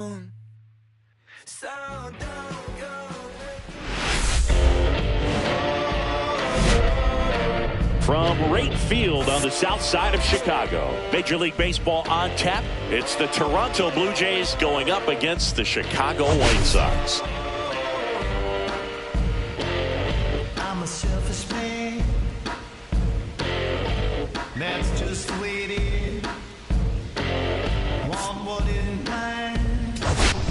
So don't go. From right field on the south side of Chicago, Major League Baseball on tap. It's the Toronto Blue Jays going up against the Chicago White Sox. I'm a selfish man. That's just the way it is. Want what isn't mine.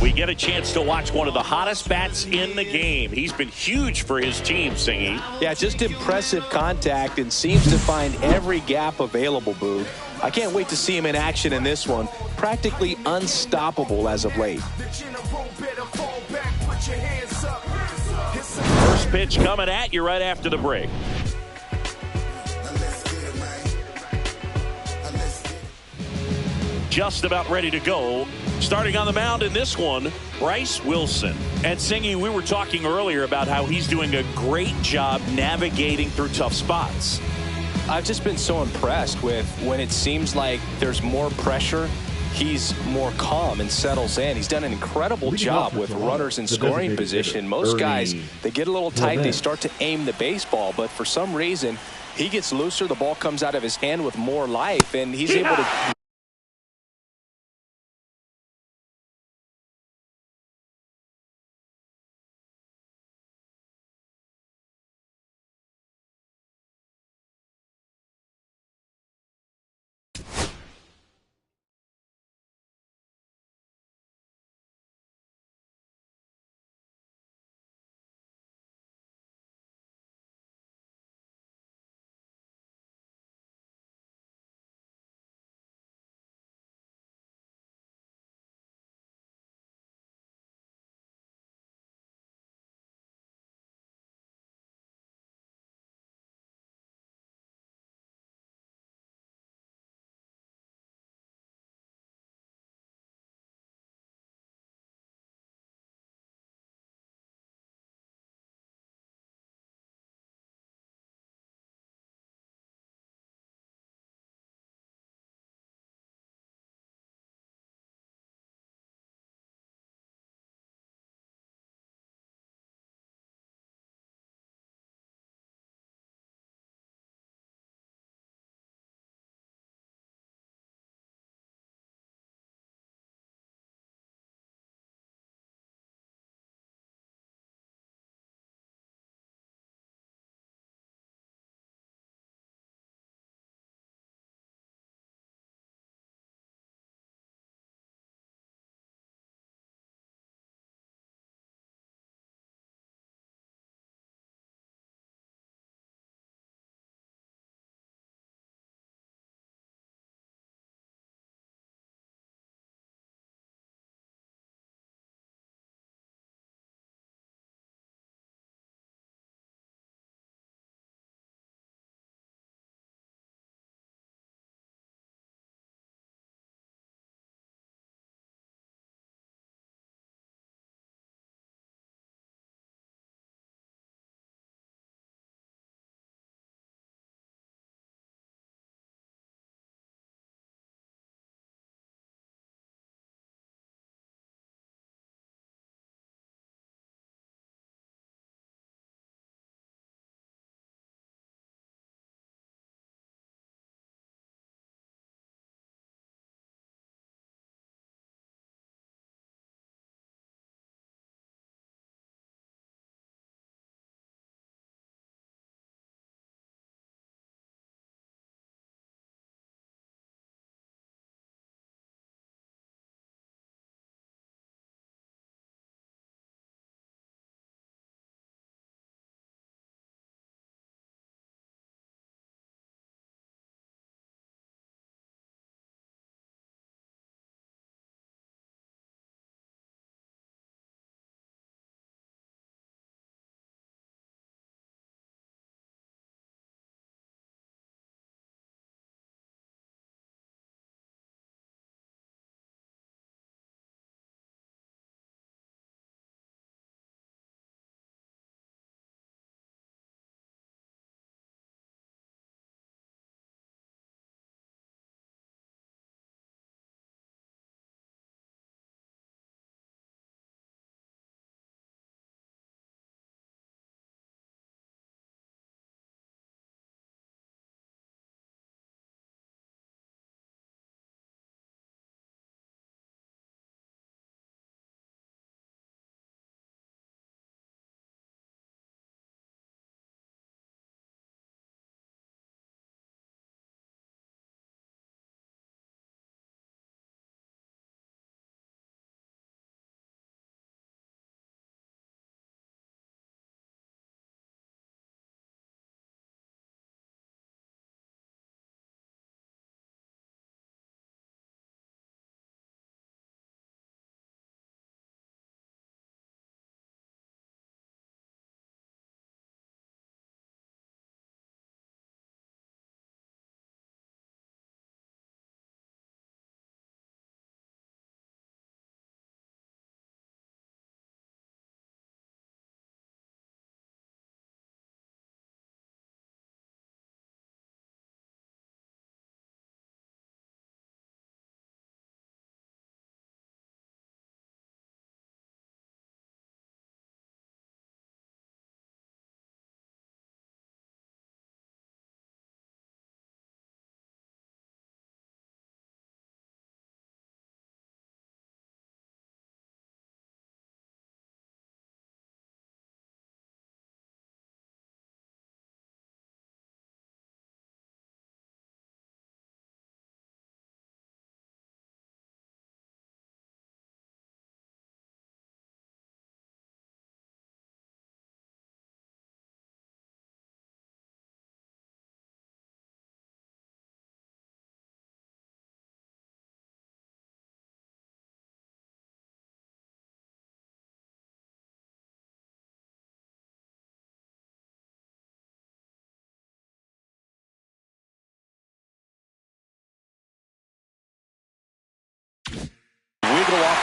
We get a chance to watch one of the hottest bats in the game. He's been huge for his team, Singy. Yeah, just impressive contact and seems to find every gap available, Boog. I can't wait to see him in action in this one. Practically unstoppable as of late. First pitch coming at you right after the break. Just about ready to go. Starting on the mound in this one, Bryce Wilson. And Singy, we were talking earlier about how he's doing a great job navigating through tough spots. I've just been so impressed with when it seems like there's more pressure, he's more calm and settles in. He's done an incredible job with runners in scoring position. Most guys, they get a little tight, they start to aim the baseball, but for some reason, he gets looser, the ball comes out of his hand with more life, and he's able to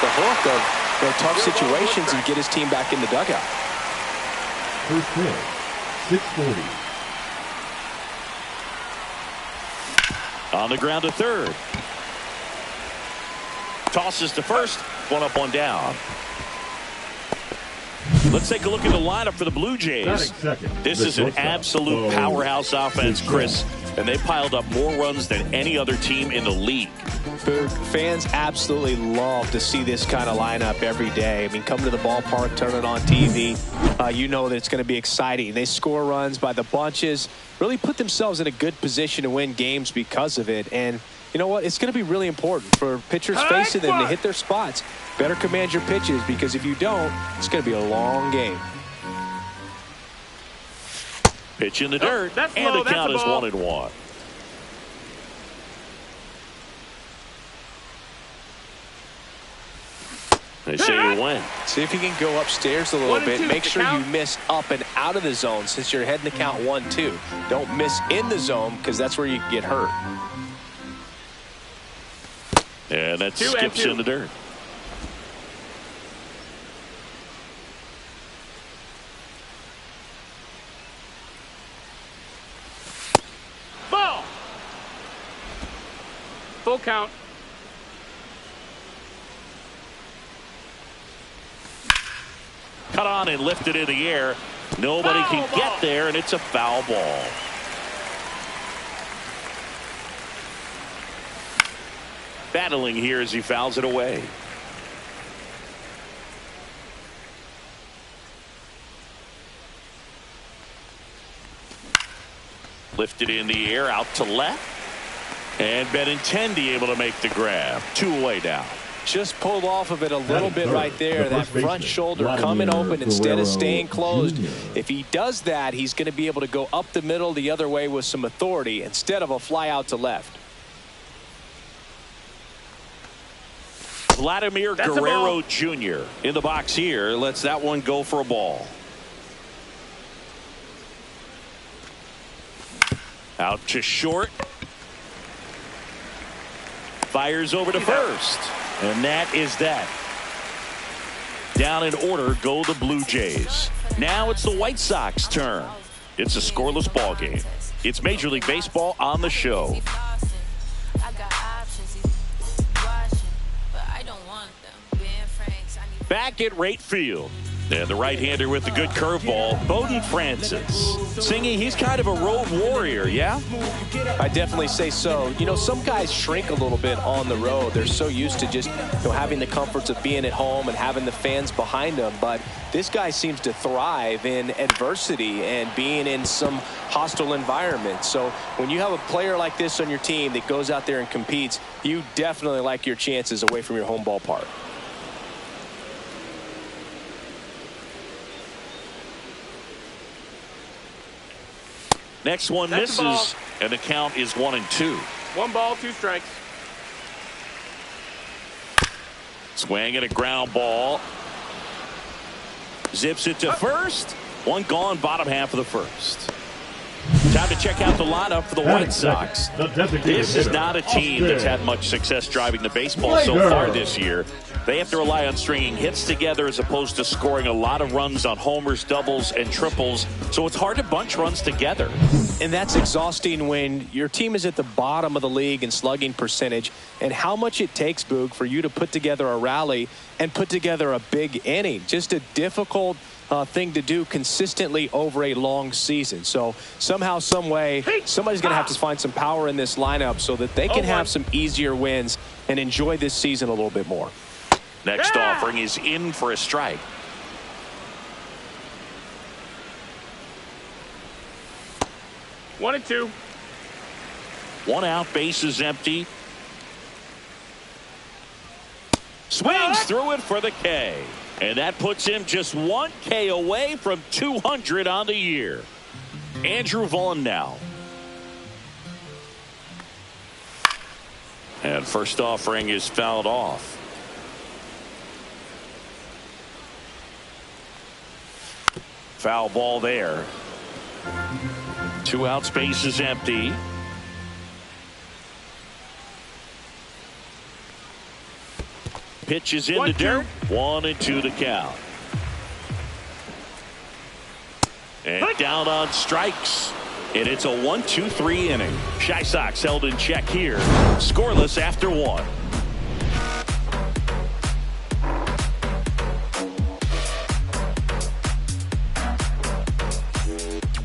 the hook of tough situations and get his team back in the dugout. First pitch, 640. On the ground to third. Tosses to first. One up, one down. Let's take a look at the lineup for the Blue Jays. This is an absolute powerhouse offense, Chris, and they piled up more runs than any other team in the league. Fans absolutely love to see this kind of lineup every day. I mean, come to the ballpark, turn it on TV. You know that it's going to be exciting. They score runs by the bunches, really put themselves in a good position to win games because of it. And you know what? It's going to be really important for pitchers facing them to hit their spots. Better command your pitches, because if you don't, it's going to be a long game. Pitch in the dirt, and the count is 1-1. They say you win. See if you can go upstairs a little bit. Make sure you miss up and out of the zone, since you're heading to count 1-2. Don't miss in the zone, because that's where you can get hurt. And that skips in the dirt. Ball. Full count. Cut on and lifted in the air. Nobody can get there, and it's a foul ball. Battling here as he fouls it away. Lifted in the air, out to left. And Benintendi able to make the grab. 2 away now. Just pulled off of it a little bit right there. That front shoulder coming open instead of staying closed. If he does that, he's going to be able to go up the middle the other way with some authority instead of a fly out to left. Vladimir Guerrero Jr. in the box here. Lets that one go for a ball. Out to short. Fires over to first. And that is that. Down in order go the Blue Jays. Now it's the White Sox turn. It's a scoreless ball game. It's Major League Baseball on the show. Back at right field. And the right-hander with the good curveball, Bowden Francis. Singy, he's kind of a road warrior, yeah? I definitely say so. You know, some guys shrink a little bit on the road. They're so used to just, having the comforts of being at home and having the fans behind them. But this guy seems to thrive in adversity and being in some hostile environment. So when you have a player like this on your team that goes out there and competes, you definitely like your chances away from your home ballpark. Next one misses, and the count is 1-2. 1 ball, 2 strikes. Swing and a ground ball. Zips it to first. One gone, bottom half of the first. Time to check out the lineup for the White Sox. This is not a team that's had much success driving the baseball so far this year. They have to rely on stringing hits together as opposed to scoring a lot of runs on homers, doubles, and triples. So it's hard to bunch runs together. And that's exhausting when your team is at the bottom of the league in slugging percentage, and how much it takes, Boog, for you to put together a rally and put together a big inning. Just a difficult thing to do consistently over a long season. So somehow, some way, somebody's going to have to find some power in this lineup so that they can have some easier wins and enjoy this season a little bit more. Next offering is in for a strike. One and 2. 1 out, base is empty. Swings through it for the K. And that puts him just 1 K away from 200 on the year. Andrew Vaughn now. And first offering is fouled off. Foul ball there. 2 outs, base is empty. pitch is in 1-2. the dirt. 1-2 to count. And down on strikes. And it's a 1-2-3 inning. Shy Sox held in check here. Scoreless after 1.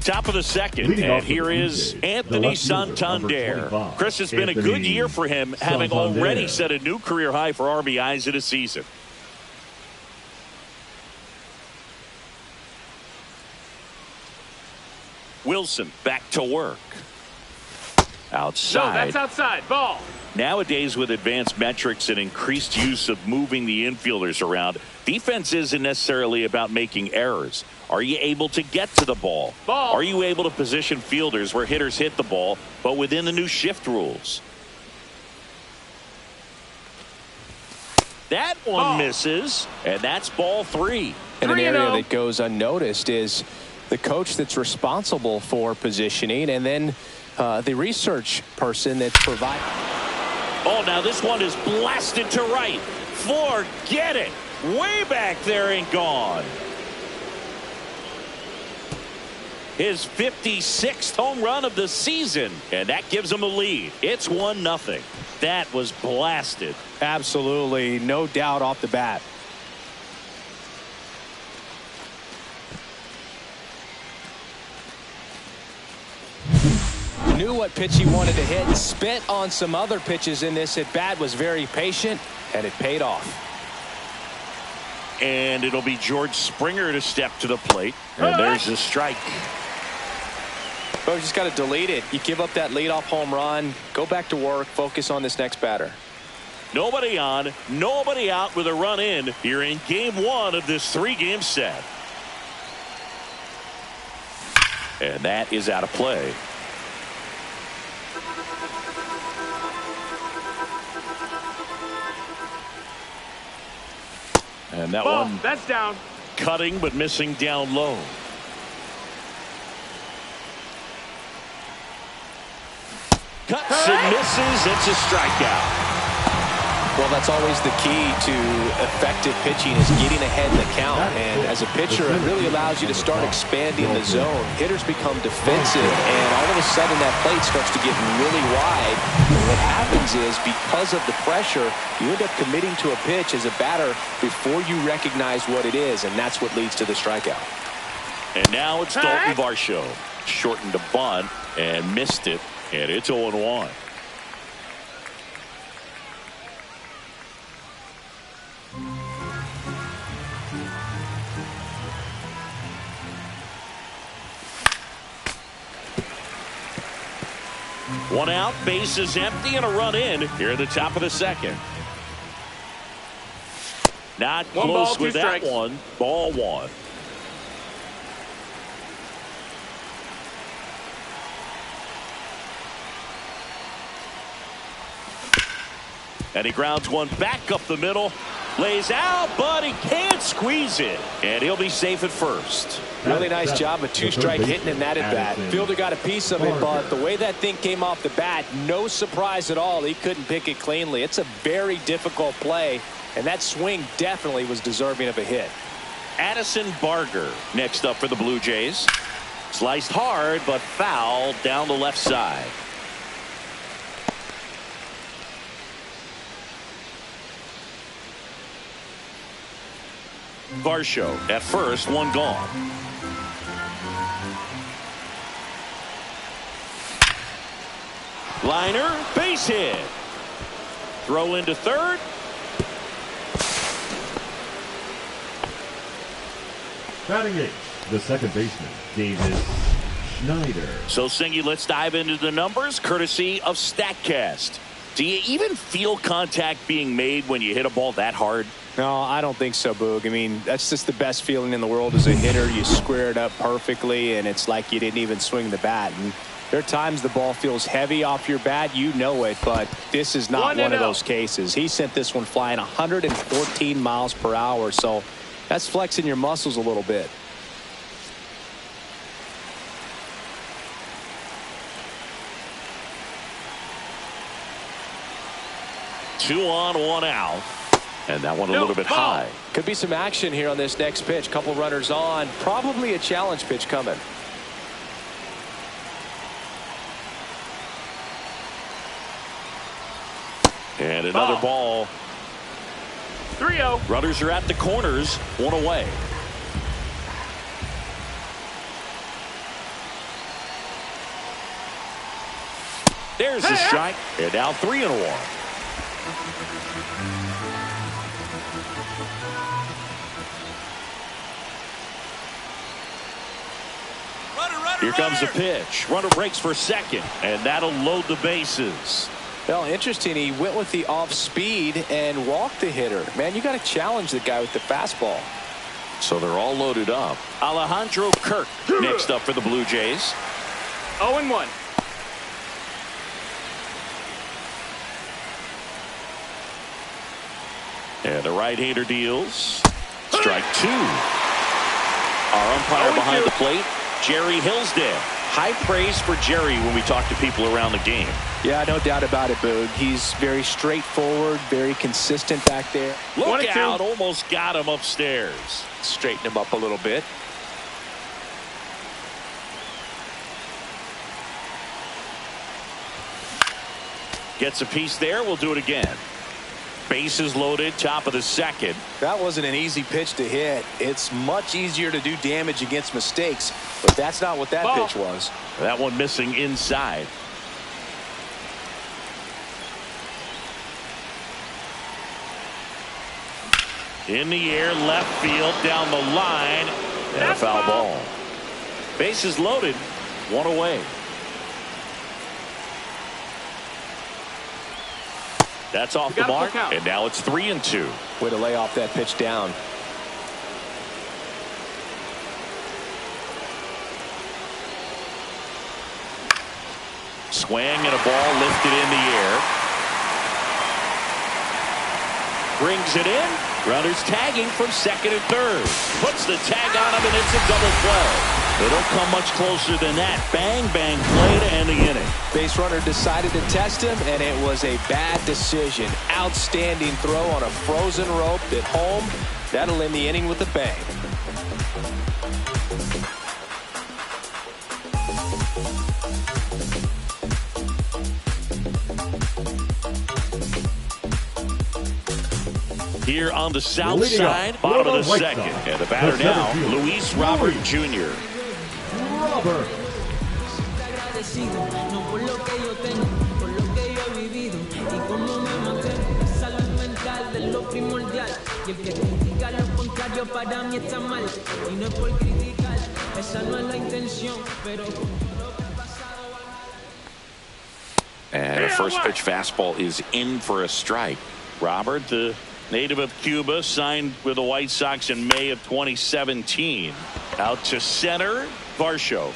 Top of the second, and here is Anthony Santander. Chris, has been a good year for him, having already set a new career high for RBIs in a season. Wilson back to work. Outside. No, that's outside. Ball. Nowadays, with advanced metrics and increased use of moving the infielders around, defense isn't necessarily about making errors. Are you able to get to the ball? Are you able to position fielders where hitters hit the ball, but within the new shift rules? That one misses, and that's ball 3. And an area that goes unnoticed is the coach that's responsible for positioning, and then the research person that provides. Oh, now this one is blasted to right. Forget it. Way back there and gone. His 56th home run of the season, and that gives him a lead. It's 1-0. That was blasted. Absolutely, no doubt off the bat. Knew what pitch he wanted to hit, spit on some other pitches in this at bat, was very patient, and it paid off. And it'll be George Springer to step to the plate, and there's a strike. But you just got to delete it. You give up that leadoff home run, go back to work, focus on this next batter. Nobody on, nobody out with a run in here in game 1 of this 3-game set. And that is out of play. And that one, that's down. Cutting but missing down low. Cuts and misses. It's a strikeout. Well, that's always the key to effective pitching, is getting ahead in the count. And as a pitcher, it really allows you to start expanding the zone. Hitters become defensive, and all of a sudden that plate starts to get really wide. And what happens is, because of the pressure, you end up committing to a pitch as a batter before you recognize what it is, and that's what leads to the strikeout. And now it's Dalton Varsho. Shortened a bunt and missed it, and it's 0-1. One out, base is empty, and a run in here at the top of the second. Not close with that one. Ball 1. And he grounds one back up the middle. Lays out, but he can't squeeze it. And he'll be safe at first. Really nice job of 2-strike hitting in that at bat. Fielder got a piece of it, but the way that thing came off the bat, no surprise at all. He couldn't pick it cleanly. It's a very difficult play, and that swing definitely was deserving of a hit. Addison Barger next up for the Blue Jays. Sliced hard, but foul down the left side. Varsho at first, one gone. Liner, base hit. Throw into third. Batting eighth, the second baseman, Davis Schneider. So, Singy, let's dive into the numbers, courtesy of StatCast. Do you even feel contact being made when you hit a ball that hard? No, I don't think so, Boog. I mean, that's just the best feeling in the world as a hitter. You square it up perfectly, and it's like you didn't even swing the bat. And there are times the ball feels heavy off your bat. You know it, but this is not one of those cases. He sent this one flying 114 miles per hour, so that's flexing your muscles a little bit. Two on, one out. And that one a little bit high. Could be some action here on this next pitch. Couple runners on. Probably a challenge pitch coming. And another ball. 3-0. Runners are at the corners. One away. There's the strike. And now 3-1. Here comes the pitch. Runner breaks for second, and that'll load the bases. Well, interesting. He went with the off speed and walked the hitter. Man, you got to challenge the guy with the fastball. So they're all loaded up. Alejandro Kirk next up for the Blue Jays. 0-1. And the right-hander deals. Strike two. Our umpire behind the plate, Jerry Hillsdale. High praise for Jerry when we talk to people around the game. Yeah, no doubt about it, Boog. He's very straightforward, very consistent back there. Look out, almost got him upstairs. Straighten him up a little bit. Gets a piece there. We'll do it again. Bases loaded, top of the second. That wasn't an easy pitch to hit. It's much easier to do damage against mistakes, but that's not what that pitch was. That one missing inside. In the air, left field, down the line, and a foul ball. Bases loaded, one away. That's off the mark, and now it's 3-2. Way to lay off that pitch down. Swing and a ball lifted in the air. Brings it in. Runners tagging from second and third. Puts the tag on him, and it's a double play. They don't come much closer than that. Bang, bang play to end the inning. Base runner decided to test him, and it was a bad decision. Outstanding throw on a frozen rope at home. That'll end the inning with a bang. Here on the south side, bottom of the second. And the batter now, Luis Robert Jr. Robert. And a first pitch fastball is in for a strike. Robert, the native of Cuba, signed with the White Sox in May of 2017. Out to center, Varsho.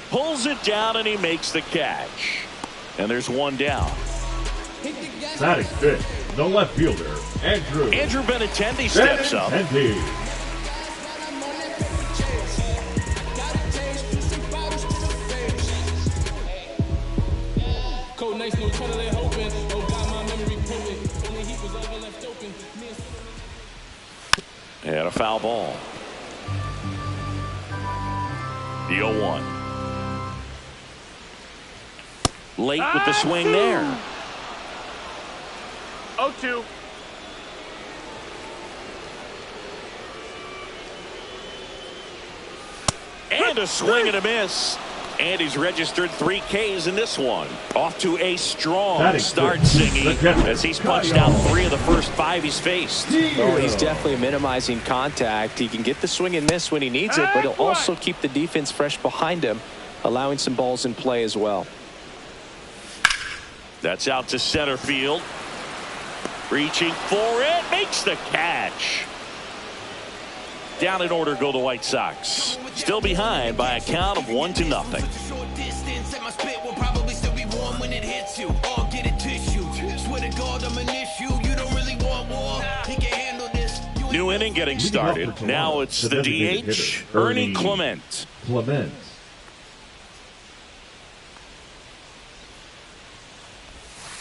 Pulls it down and he makes the catch. And there's one down. Batting fifth, the left fielder, Andrew Benintendi steps up. And a foul ball. The 0-1. Late with the swing there. 0-2. And a swing and a miss. And he's registered 3 Ks in this one. Off to a strong start, Singy, as he's punched out 3 of the first 5 he's faced. Oh, he's definitely minimizing contact. He can get the swing and miss when he needs it, but he'll also keep the defense fresh behind him, allowing some balls in play as well. That's out to center field. Reaching for it, makes the catch. Down in order go the White Sox. Still behind by a count of 1-0. New inning getting started. Now it's the DH, Ernie Clement.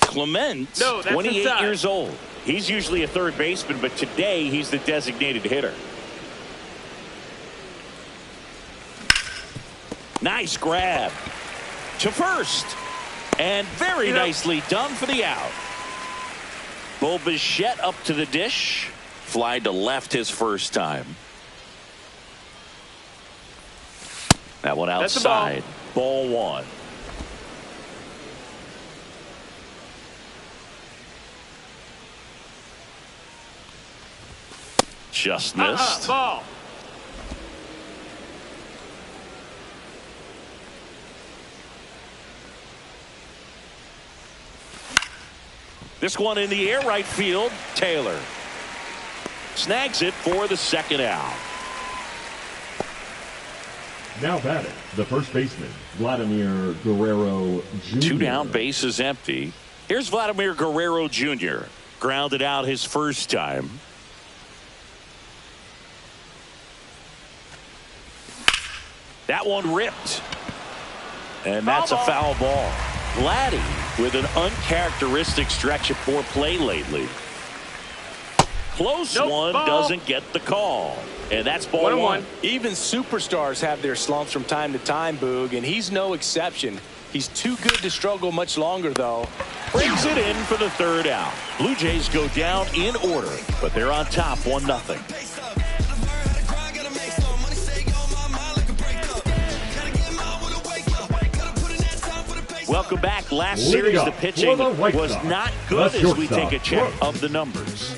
Clement, 28 years old. He's usually a third baseman, but today he's the designated hitter. Nice grab to first, and very nicely done for the out. Bo Bichette up to the dish. Fly to left his first time. That one outside. Ball one. Just missed. Ball. This one in the air, right field. Taylor snags it for the second out. Now batting, the first baseman, Vladimir Guerrero Jr. 2 down, bases empty. Here's Vladimir Guerrero Jr. Grounded out his first time. That one ripped. And that's a foul ball. Vladdy with an uncharacteristic stretch of poor play lately. Close one, doesn't get the call. And that's ball one. Even superstars have their slumps from time to time, Boog, and he's no exception. He's too good to struggle much longer, though. Brings it in for the third out. Blue Jays go down in order, but they're on top 1-0. Welcome back. Last series, the pitching was not good as we take a check of the numbers.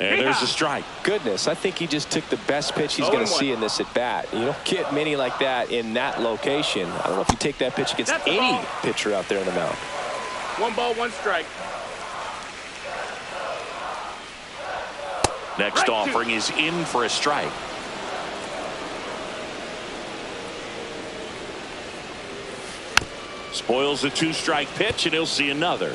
And there's a strike. Goodness, I think he just took the best pitch he's going to see in this at bat. You don't get many like that in that location. I don't know if you take that pitch against any pitcher out there in the mound. 1 ball, 1 strike. Next offering is in for a strike. Spoils the 2-strike pitch, and he'll see another.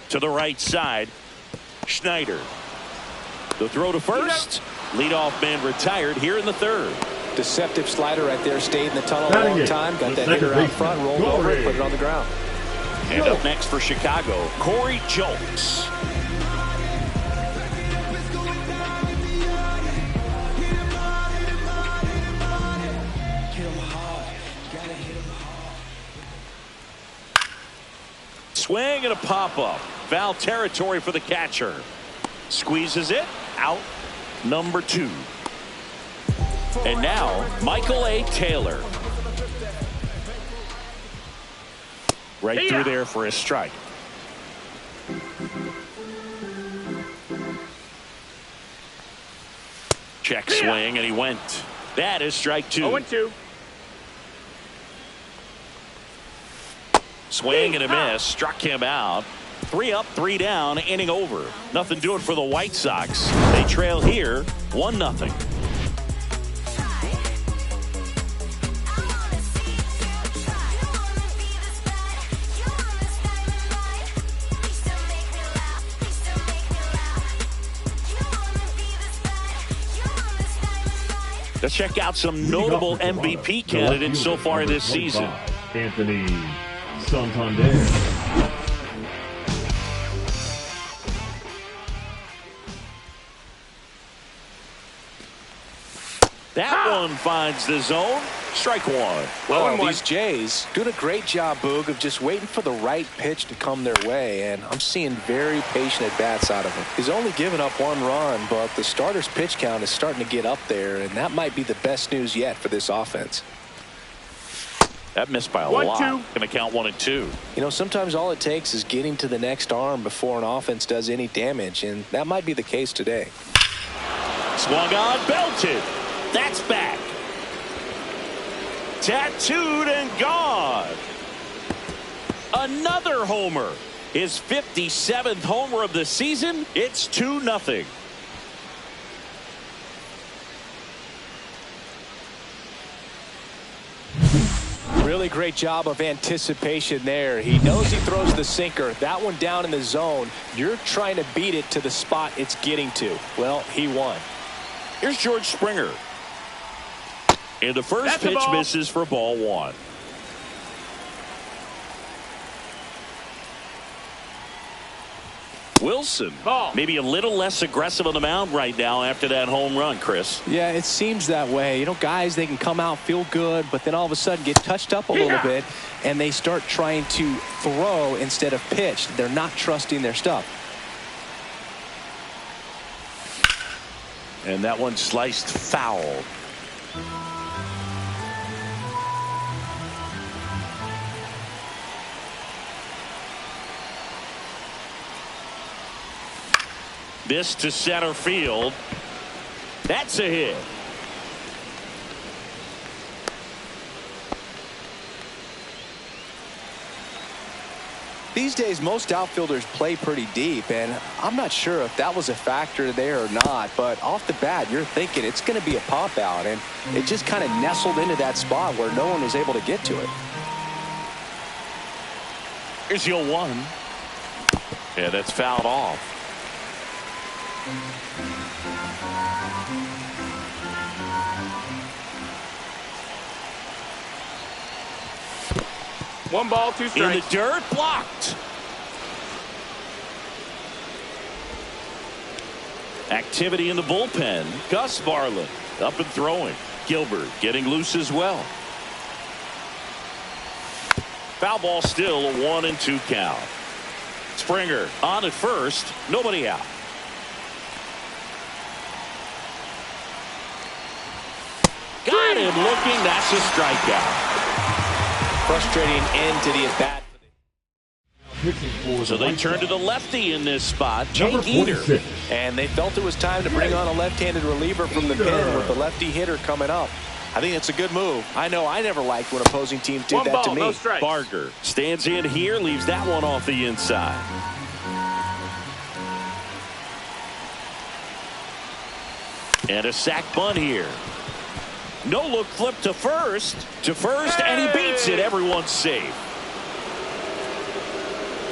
To the right side, Schneider. The throw to first. Leadoff man retired here in the third. Deceptive slider right there. Stayed in the tunnel a long time. Got that hitter out front, rolled over, put it on the ground. And up next for Chicago, Corey Julks. Swing and a pop-up. Foul territory for the catcher. Squeezes it. Out. Number 2. And now, Michael A. Taylor. Right through there for a strike. Check swing, and he went. That is strike 2. 0-2. Swing and a miss. Struck him out. 3 up, 3 down, inning over. Nothing doing for the White Sox. They trail here 1-0. Let's check out some notable MVP candidates so far this season. Anthony Santander. That one finds the zone. Strike 1. Well, these Jays doing a great job, Boog, of just waiting for the right pitch to come their way, and I'm seeing very patient at-bats out of him. He's only given up 1 run, but the starter's pitch count is starting to get up there, and that might be the best news yet for this offense. That missed by a lot. Going to count 1 and 2. You know, sometimes all it takes is getting to the next arm before an offense does any damage, and that might be the case today. Swung on, belted. That's back. Tattooed and gone. Another homer. His 57th homer of the season. It's 2-0. Really great job of anticipation there. He knows he throws the sinker. That one down in the zone. You're trying to beat it to the spot it's getting to. Well, he won. Here's George Springer. And the first pitch misses for ball one. Wilson, maybe a little less aggressive on the mound right now after that home run, Chris. Yeah, it seems that way. You know, guys, they can come out, feel good, but then all of a sudden get touched up a little bit, and they start trying to throw instead of pitch. They're not trusting their stuff. And that one sliced foul. This to center field. That's a hit. These days, most outfielders play pretty deep, and I'm not sure if that was a factor there or not, but off the bat, you're thinking it's going to be a pop out, and it just kind of nestled into that spot where no one was able to get to it. Here's your 1. Yeah, that's fouled off. One ball, 2 strikes. In the dirt, blocked. Activity in the bullpen. Gus Barlin up and throwing. Gilbert getting loose as well. Foul ball still, a 1-2 count. Springer on at first, nobody out. Got him looking, that's a strikeout. Frustrating end to the at-bat. So they turn to the lefty in this spot, Jake Eder. And they felt it was time to bring on a left-handed reliever from the pen with the lefty hitter coming up. I think it's a good move. I know I never liked when opposing teams did that to me. No strikes. Barger stands in here, leaves that one off the inside. And a sac bunt here. No look flip to first, and he beats it. Everyone's safe.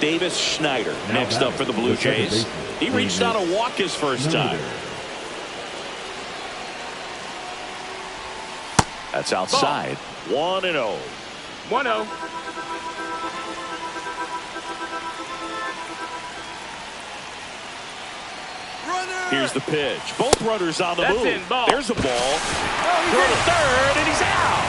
Davis Schneider next up for the Blue Jays. He reached out a walk his first time. That's outside. 1-0. 1-0. Here's the pitch. Both runners on the move. There's a ball. Oh, Throw to third, and he's out.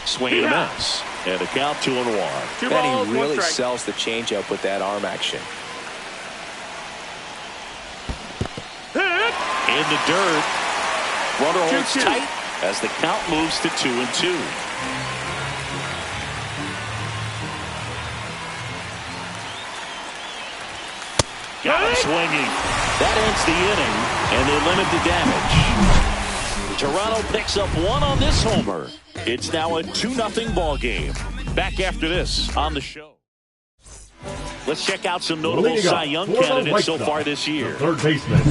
Swing and a miss. And the count 2-1. 2 balls, he really 1 strike. sells the changeup with that arm action. In the dirt. Runner holds tight as the count moves to 2-2. Got him swinging. That ends the inning, and they limit the damage. Toronto picks up 1 on this homer. It's now a 2-0 ball game. Back after this on the show. Let's check out some notable Cy Young candidates so far this year. Third baseman.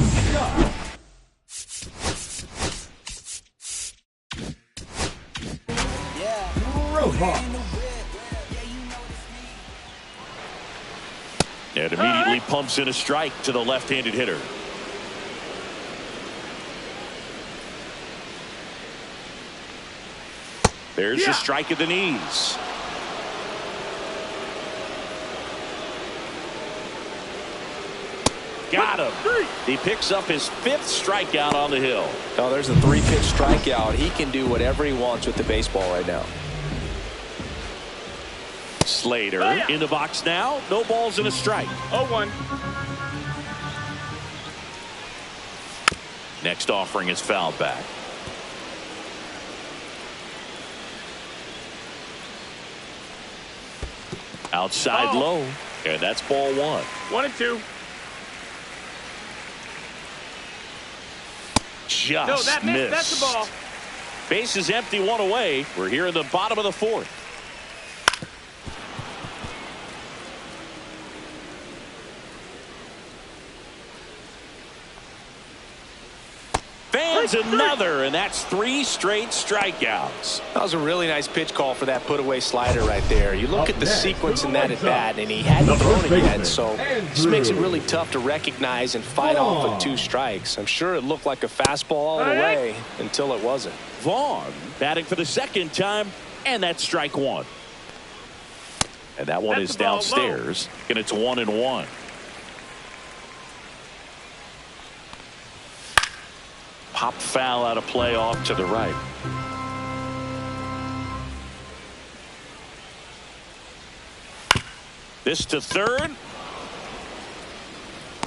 And immediately pumps in a strike to the left-handed hitter. There's the strike at the knees. Got him. He picks up his 5th strikeout on the hill. Oh, there's a 3-pitch strikeout. He can do whatever he wants with the baseball right now. Slater in the box now. No balls and a strike. 0-1. Next offering is fouled back. Outside low. And that's ball 1. 1-2. Just missed. That's the ball. Base is empty, 1 away. We're here in the bottom of the 4th. fans another, and that's 3 straight strikeouts. That was a really nice pitch call for that put-away slider right there. You look at the sequence in that at-bat, and he hadn't thrown it yet, so this makes it really tough to recognize and fight off with 2 strikes. I'm sure it looked like a fastball all the way until it wasn't. Vaughn batting for the 2nd time, and that's strike 1. And that one is downstairs, and it's 1-1. Pop foul out of play off to the right. This to third.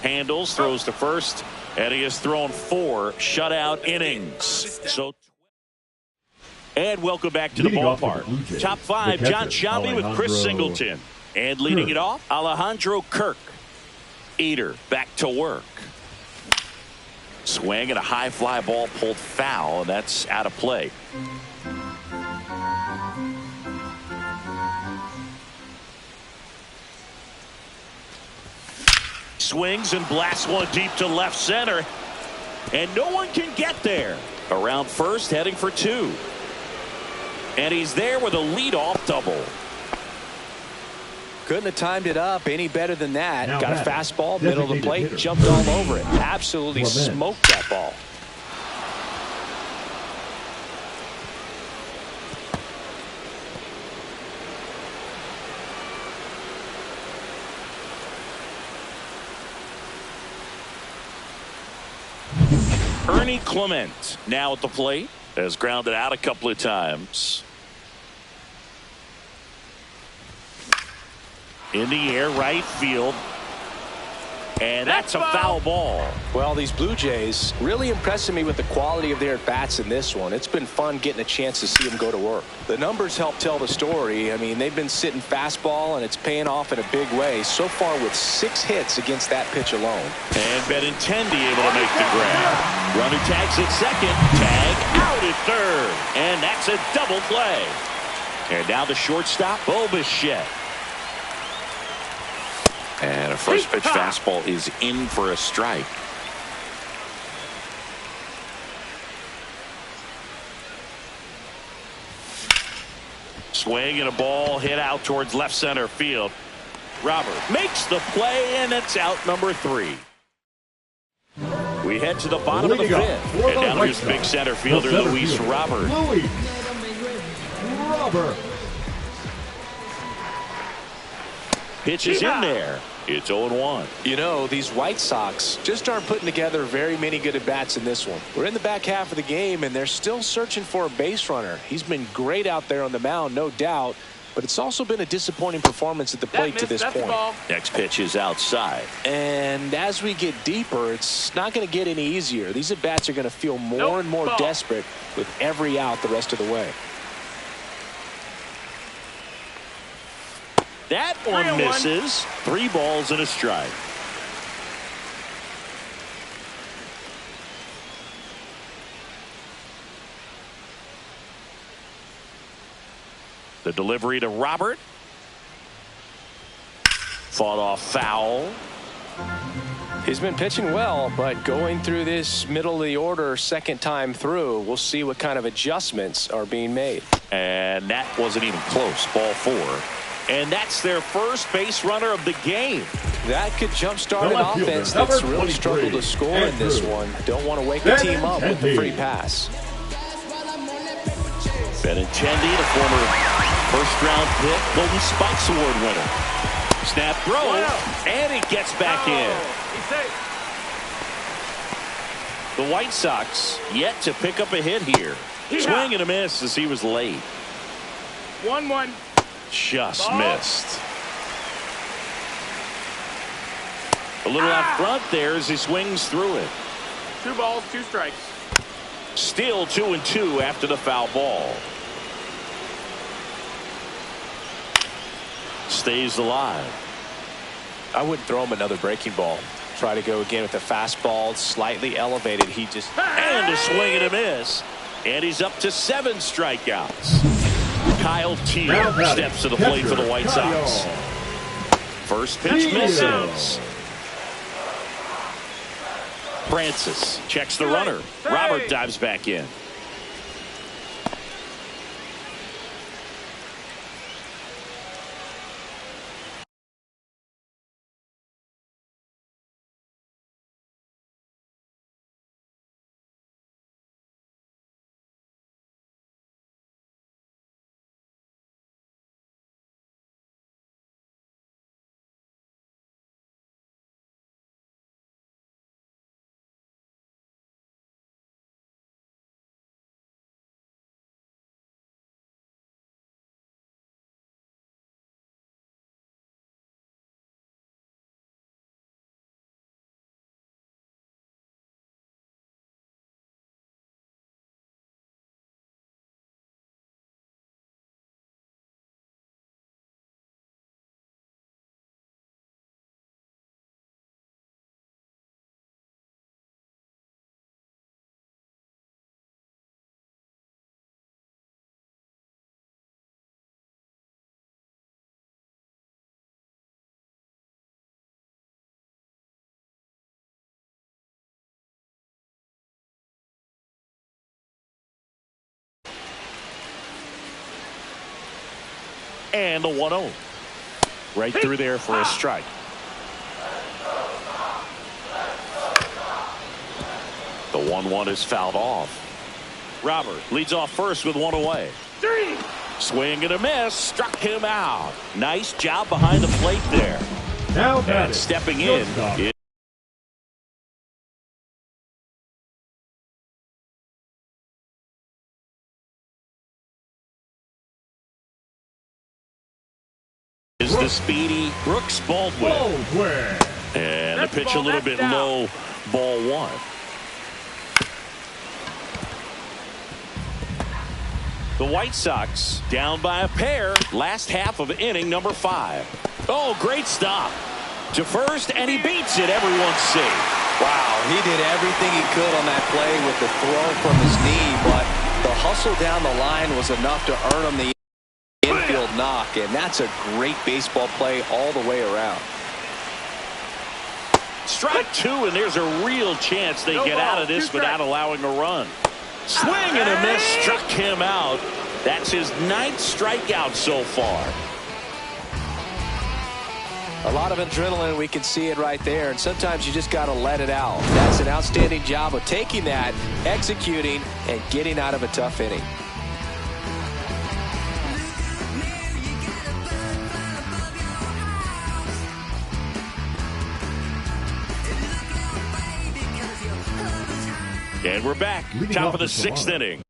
Handles, throws to first, and he has thrown 4 shutout innings. And welcome back to the ballpark. Top 5, John Shelby with Chris Singleton. And leading it off, Alejandro Kirk. Eater back to work. Swing and a high fly ball pulled foul, and that's out of play. Swings and blasts one deep to left center, and no one can get there. Around first, heading for 2. And he's there with a leadoff double. Couldn't have timed it up any better than that. Got a fastball, middle of the plate, jumped all over it. Absolutely smoked that ball. Ernie Clement now at the plate, has grounded out a couple of times. In the air, right field. And that's a foul ball. Well, these Blue Jays really impressing me with the quality of their at-bats in this one. It's been fun getting a chance to see them go to work. The numbers help tell the story. I mean, they've been sitting fastball, and it's paying off in a big way. So far with 6 hits against that pitch alone. And Benintendi able to make the grab. Runner tags at second. Tag out at third. And that's a double play. And now the shortstop, Bo Bichette. And a first pitch fastball is in for a strike. Swing and a ball hit out towards left center field. Robert makes the play, and it's out number 3. We head to the bottom of the 5th. And now here's big center fielder Luis Robert. Pitch is in there. It's 0-1. You know, these White Sox just aren't putting together very many good at-bats in this one. We're in the back half of the game, and they're still searching for a base runner. He's been great out there on the mound, no doubt, but it's also been a disappointing performance at the plate to this point. Next pitch is outside. And as we get deeper, it's not going to get any easier. These at-bats are going to feel more and more desperate with every out the rest of the way. That one misses. 3 balls and a strike. The delivery to Robert. Fought off foul. He's been pitching well, but going through this middle of the order 2nd time through, we'll see what kind of adjustments are being made. And that wasn't even close. Ball 4. And that's their first base runner of the game. That could jumpstart an offense that's really struggled to score in this one. Don't want to wake the team up with the free pass. Benintendi, the former first-round pick, Golden Spikes Award winner. Snap throw, and he gets back in. The White Sox yet to pick up a hit here. Swing and a miss as he was late. 1-1. Just missed. A little out front there as he swings through it. 2 balls, 2 strikes. Still 2-2 after the foul ball. Stays alive. I wouldn't throw him another breaking ball. Try to go again with the fastball, slightly elevated. He just and a swing and a miss, and he's up to 7 strikeouts. Kyle Teal steps to the plate for the White Sox. First pitch misses. Francis checks the runner. Robert dives back in. And the 1-0. Right through there for a strike. The 1-1 is fouled off. Robert leads off first with one away. Swing and a miss. Struck him out. Nice job behind the plate there. Now and stepping in is the speedy Brooks Baldwin. And the pitch a little bit low, ball one. The White Sox down by a pair. Last half of inning number 5. Oh, great stop. To first, and he beats it. Everyone's safe. Wow, he did everything he could on that play with the throw from his knee, but the hustle down the line was enough to earn him the infield knock, and that's a great baseball play all the way around. Strike 2, and there's a real chance they get out of this without allowing a run. Swing and a miss, struck him out. That's his 9th strikeout so far. A lot of adrenaline, we can see it right there, and sometimes you just got to let it out. That's an outstanding job of taking that, executing, and getting out of a tough inning. And we're back, top of the 6th inning.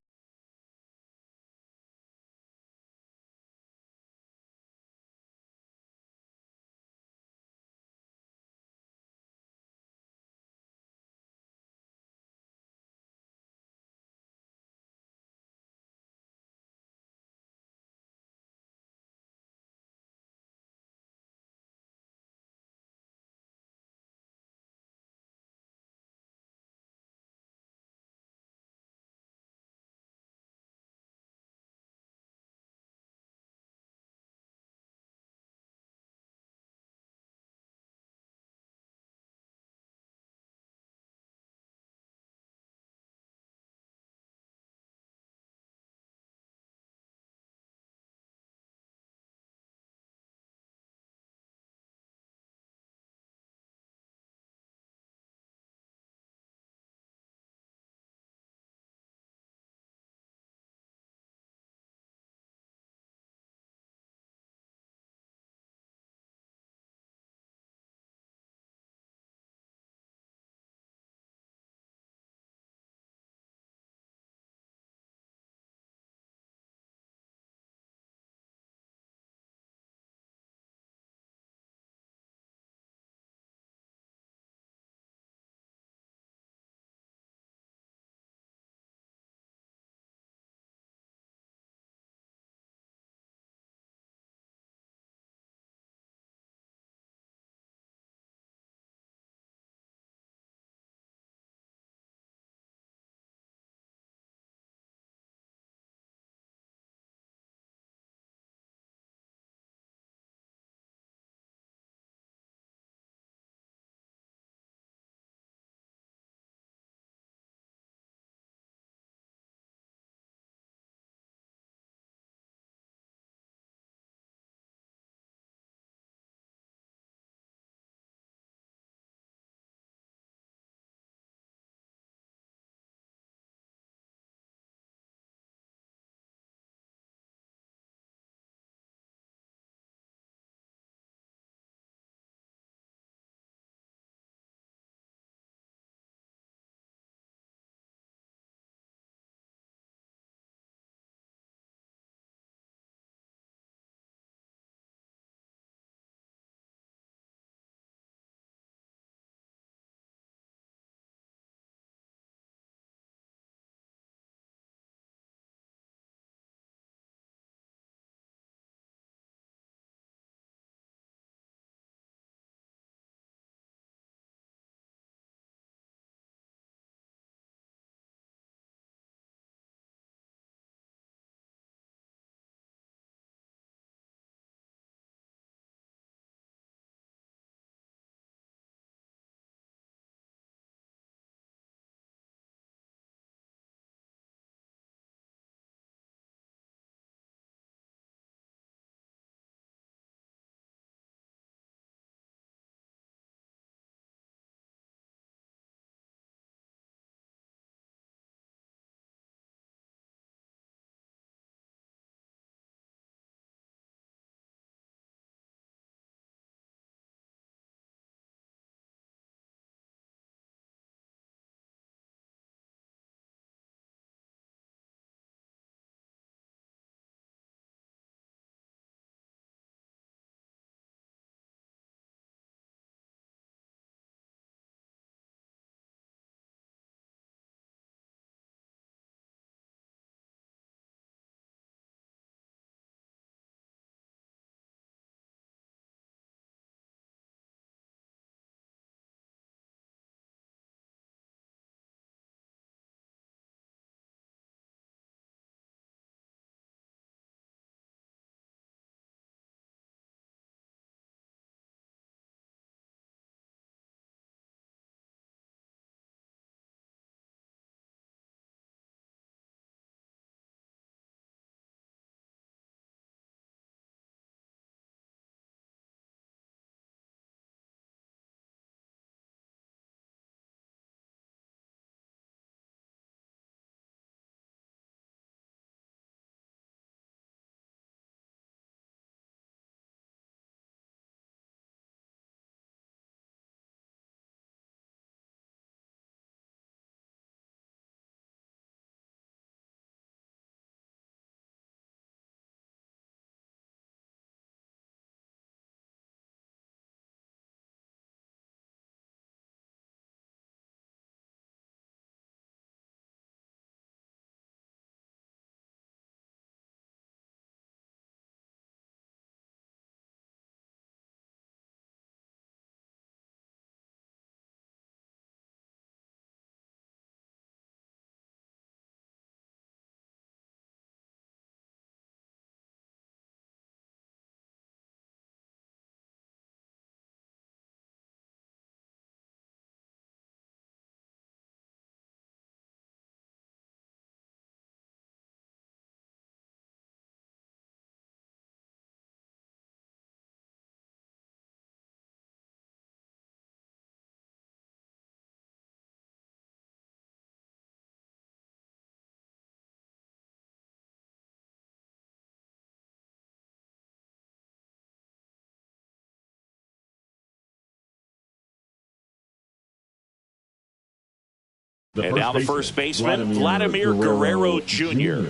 And now the first baseman, Vladimir Guerrero Jr.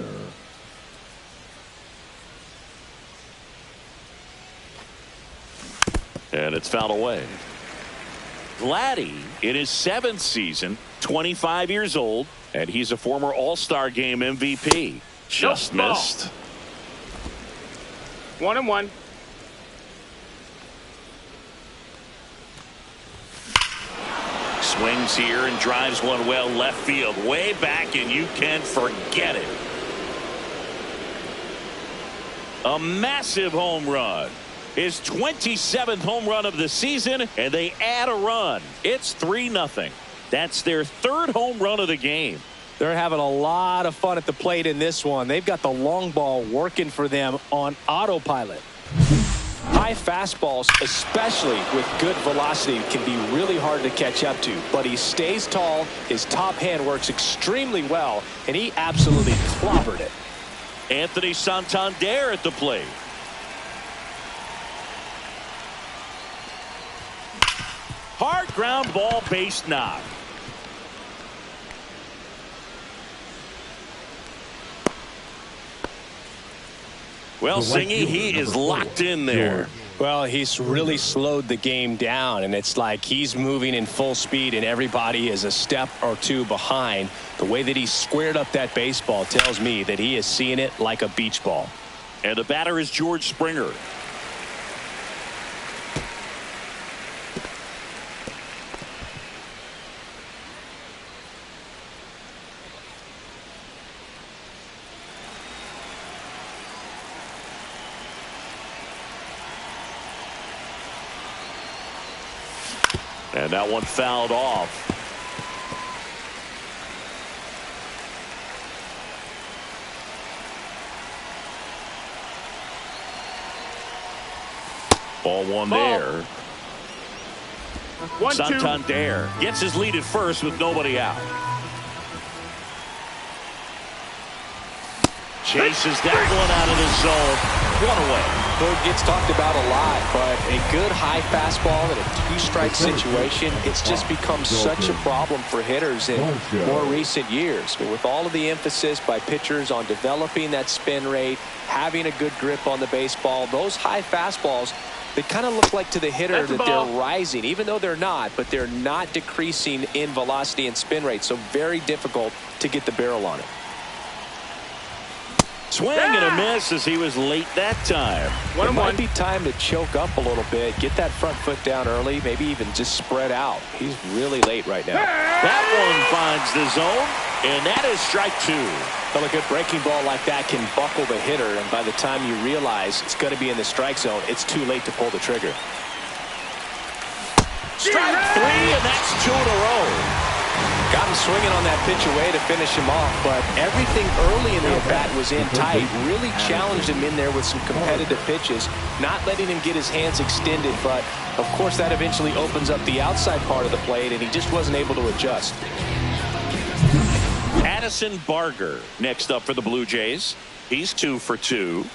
And it's fouled away. Vladdy in his 7th season, 25 years old, and he's a former All-Star Game MVP. Just missed. 1-1. Swings here and drives one well left field, way back, and you can forget it. A massive home run. His 27th home run of the season, and they add a run. It's 3-0. That's their 3rd home run of the game. They're having a lot of fun at the plate in this one. They've got the long ball working for them on autopilot. High fastballs, especially with good velocity, can be really hard to catch up to. But he stays tall, his top hand works extremely well, and he absolutely clobbered it. Anthony Santander at the plate. Hard ground ball, base knock. Well, Singy, he is locked in there. Well, he's really slowed the game down, and it's like he's moving in full speed, and everybody is a step or two behind. The way that he squared up that baseball tells me that he is seeing it like a beach ball. And the batter is George Springer. And that one fouled off. Ball one there. 1-2. Santander gets his lead at first with nobody out. Chases that one out of the zone. One away. Well, it gets talked about a lot, but a good high fastball in a 2-strike situation, it's just become such a problem for hitters in more recent years. But with all of the emphasis by pitchers on developing that spin rate, having a good grip on the baseball, those high fastballs, they kind of look like to the hitter that they're rising, even though they're not, but they're not decreasing in velocity and spin rate, so very difficult to get the barrel on it. Swing and a miss as he was late that time. It might be time to choke up a little bit, get that front foot down early, maybe even just spread out. He's really late right now. That one finds the zone, and that is strike 2. Well, a good breaking ball like that can buckle the hitter, and by the time you realize it's going to be in the strike zone, it's too late to pull the trigger. Strike 3, and that's 2 in a row. Got him swinging on that pitch away to finish him off, but everything early in the at-bat was in tight. Really challenged him in there with some competitive pitches, not letting him get his hands extended, but of course that eventually opens up the outside part of the plate, and he just wasn't able to adjust. Addison Barger next up for the Blue Jays. He's 2 for 2.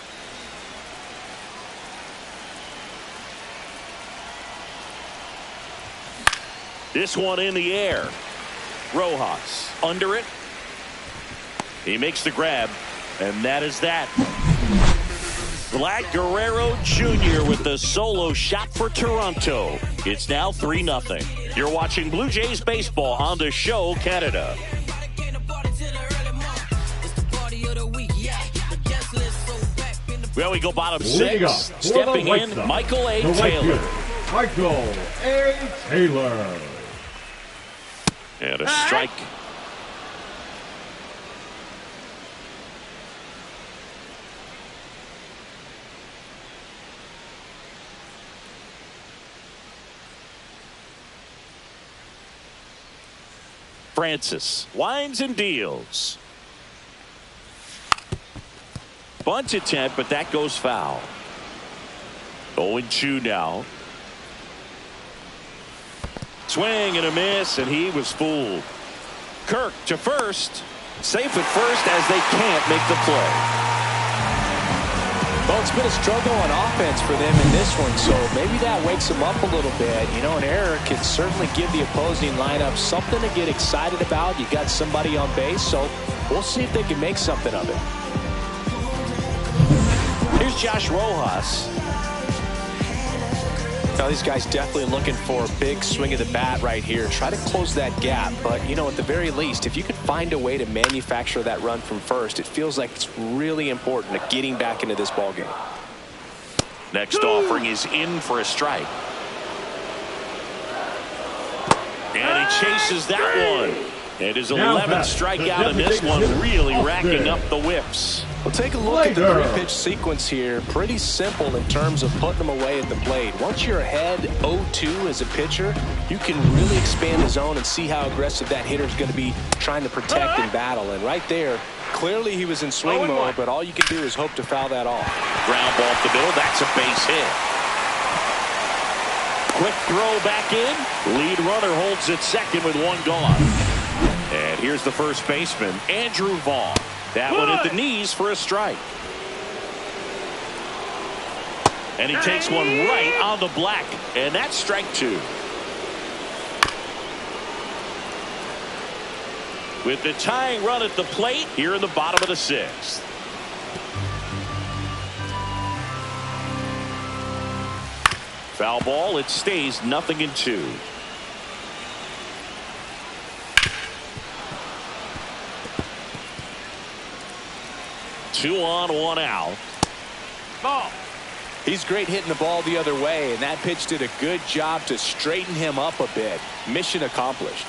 This one in the air. Rojas under it. He makes the grab, and that is that. Vlad Guerrero Jr. with the solo shot for Toronto. It's now 3-0. You're watching Blue Jays baseball on the Show Canada. Well, we go bottom 6. Stepping in, Michael A. Taylor. Michael A. Taylor. And a strike. Francis winds and deals. Bunt attempt, but that goes foul. 0-2 now. Swing and a miss, and he was fooled. Kirk to first. Safe at first as they can't make the play. Well, it's been a struggle on offense for them in this one, so maybe that wakes them up a little bit. You know, an error can certainly give the opposing lineup something to get excited about. You got somebody on base, so we'll see if they can make something of it. Here's Josh Rojas. Now, these guys definitely looking for a big swing of the bat right here. Try to close that gap. But, you know, at the very least, if you could find a way to manufacture that run from first, it feels like it's really important to getting back into this ballgame. Next offering is in for a strike. And he chases that one. And his 11th strikeout in this one, really racking up the whiffs. Well, take a look at the three-pitch sequence here. Pretty simple in terms of putting them away at the plate. Once you're ahead 0-2 as a pitcher, you can really expand the zone and see how aggressive that hitter is going to be trying to protect and battle. And right there, clearly he was in swing mode, but all you can do is hope to foul that off. Ground ball up the middle. That's a base hit. Quick throw back in. Lead runner holds at second with one gone. And here's the first baseman, Andrew Vaughn. That one at the knees for a strike. And he takes one right on the black. And that's strike two. With the tying run at the plate here in the bottom of the sixth. Foul ball. It stays 0-2. Two on, one out. Ball. He's great hitting the ball the other way, and that pitch did a good job to straighten him up a bit. Mission accomplished.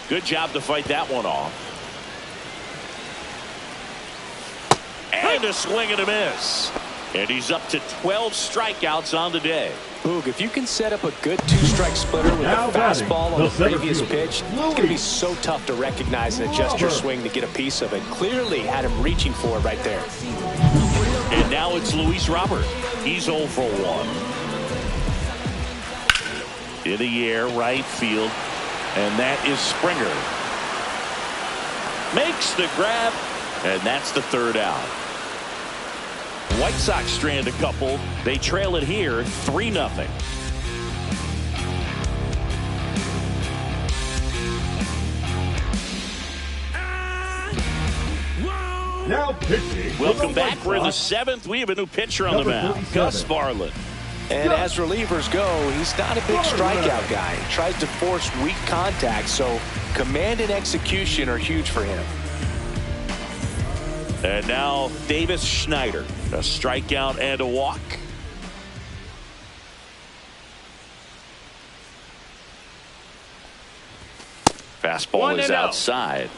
Good job to fight that one off. And a swing and a miss. And he's up to 12 strikeouts on the day. Boog, if you can set up a good two-strike splitter with a fastball on the previous pitch, it's going to be so tough to recognize and adjust your swing to get a piece of it. Clearly had him reaching for it right there. And now it's Luis Robert. He's 0 for 1. In the air, right field. And that is Springer. Makes the grab, and that's the third out. White Sox strand a couple. They trail it here 3-0. Now pitching. Welcome back. We're in the seventh. We have a new pitcher on the mound, Gus Varland. And as relievers go, he's not a big strikeout guy. He tries to force weak contact, so command and execution are huge for him. And now Davis Schneider, a strikeout and a walk. Fastball is outside.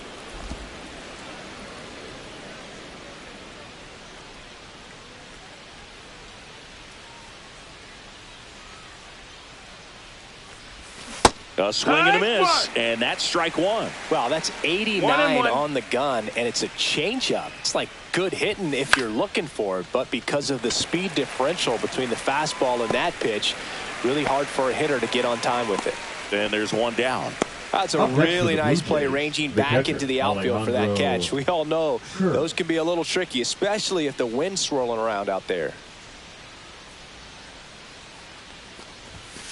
A swing and a miss, and that's strike one. Wow, that's 89 on the gun, and it's a changeup. It's like good hitting if you're looking for it, but because of the speed differential between the fastball and that pitch, really hard for a hitter to get on time with it. And there's one down. That's a really nice play, ranging back into the outfield for that catch. We all know those can be a little tricky, especially if the wind's swirling around out there.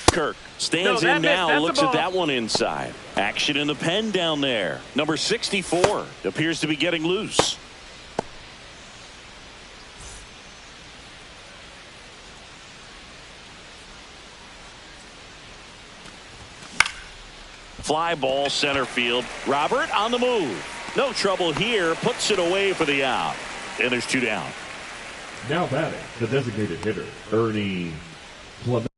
Kirk stands in now, looks at that one inside. Action in the pen down there. Number 64 appears to be getting loose. Fly ball center field. Robert on the move. No trouble here. Puts it away for the out. And there's two down. Now batting, the designated hitter, Ernie Clement.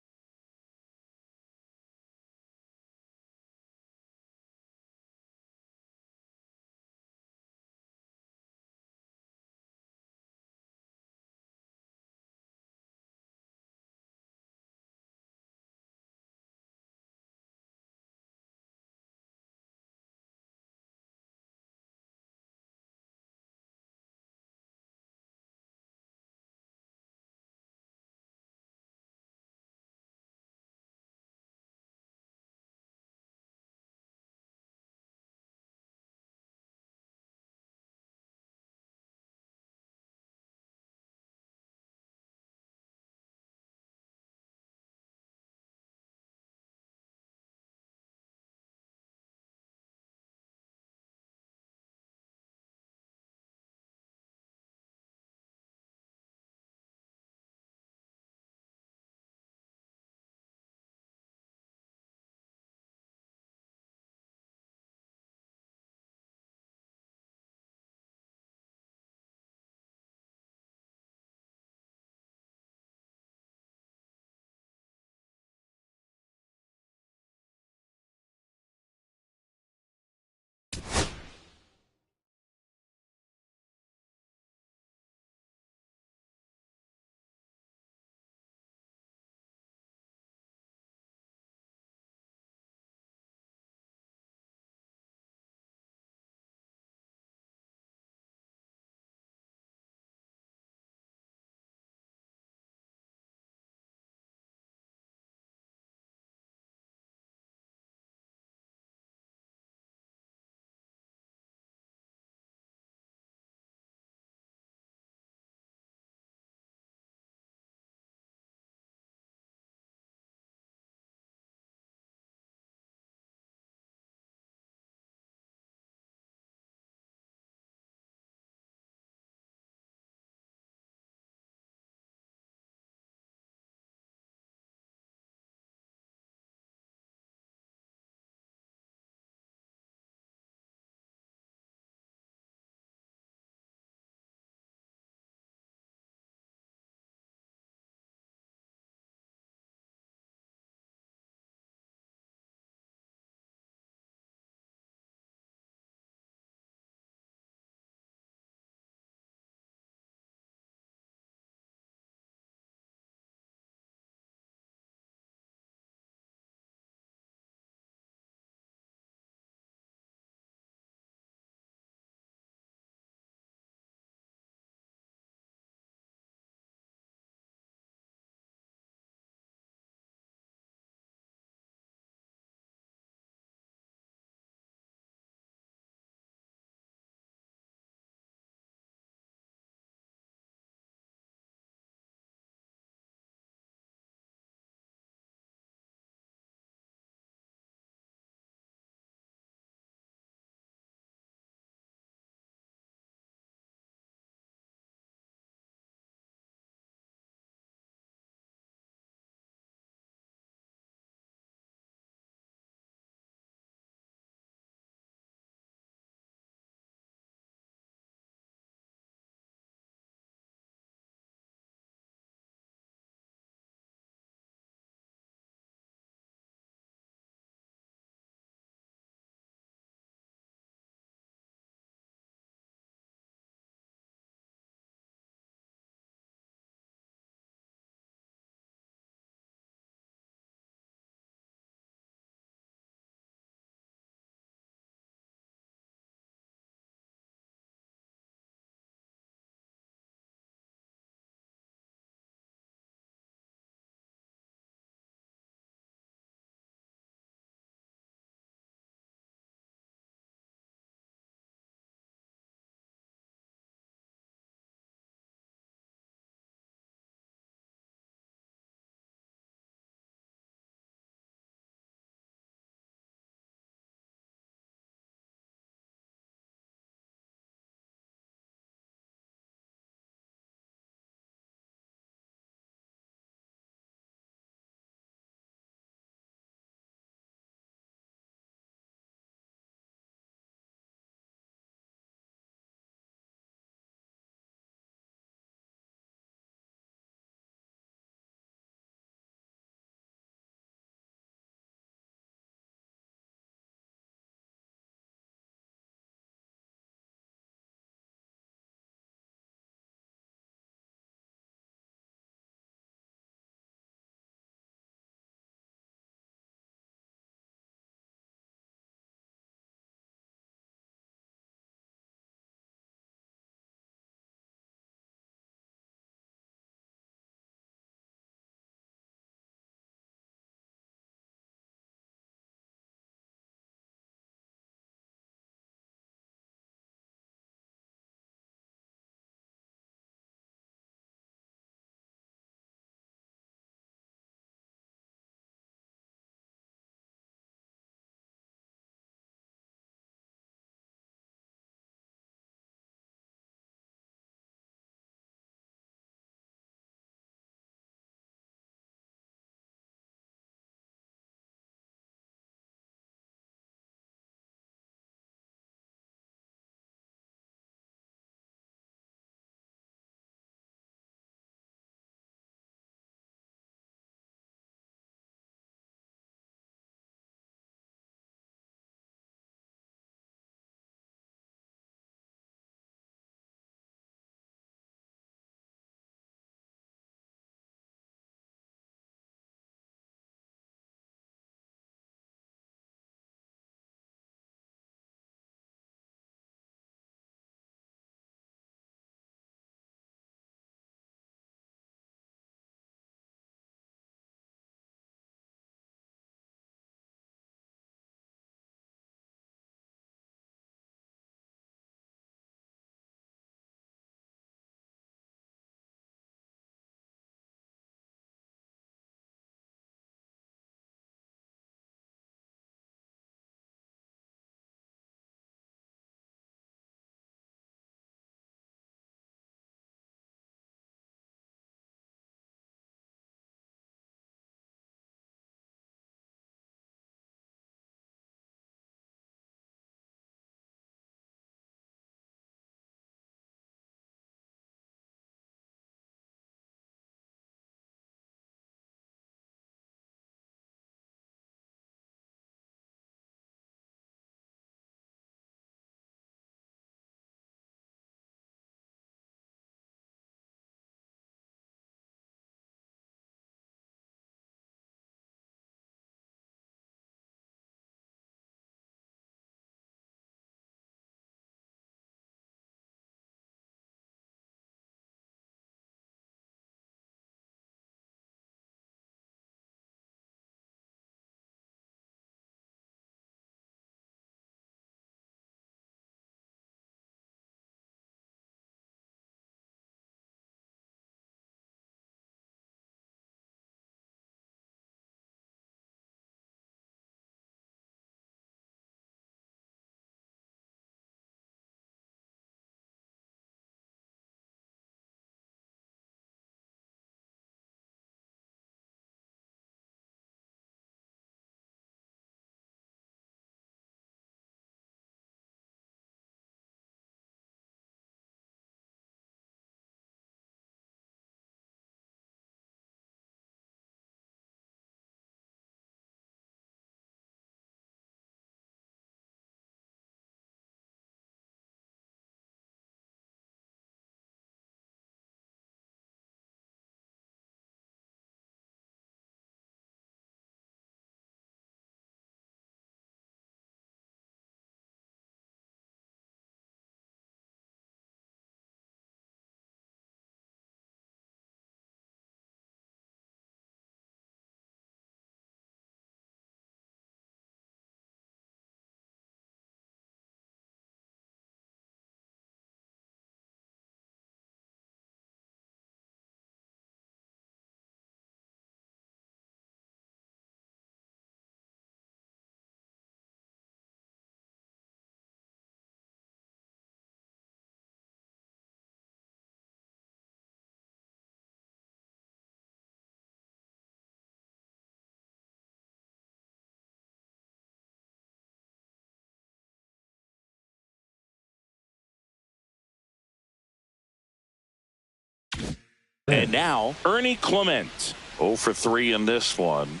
And now, Ernie Clement. 0 for 3 in this one.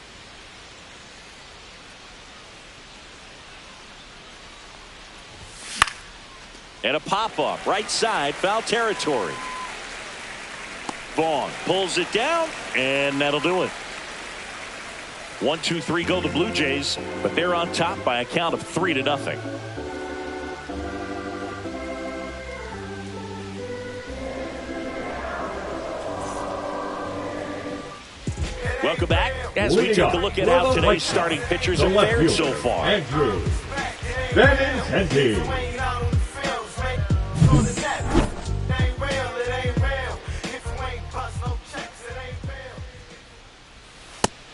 And a pop-up, right side, foul territory. Vaughn pulls it down, and that'll do it. 1, 2, 3 go the Blue Jays, but they're on top by a count of 3-0. Welcome back as we take a look at how today's starting pitchers have fared so far. Andrew Benintendi.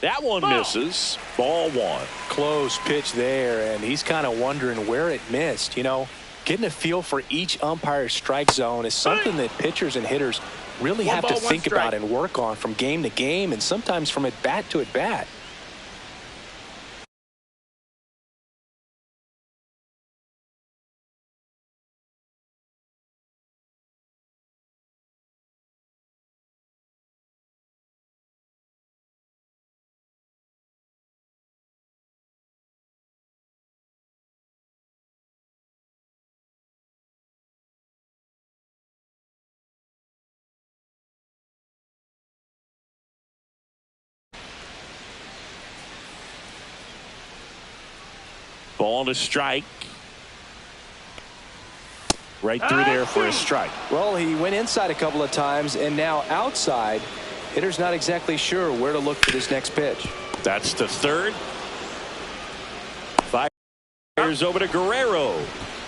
That one misses. Ball 1. Close pitch there, and he's kind of wondering where it missed. You know, getting a feel for each umpire's strike zone is something that pitchers and hitters really have to think about and work on from game to game and sometimes from at bat to at bat. Ball to strike. Right through there for a strike. Well, he went inside a couple of times, and now outside. Hitter's not exactly sure where to look for this next pitch. That's to third. Fires over to Guerrero.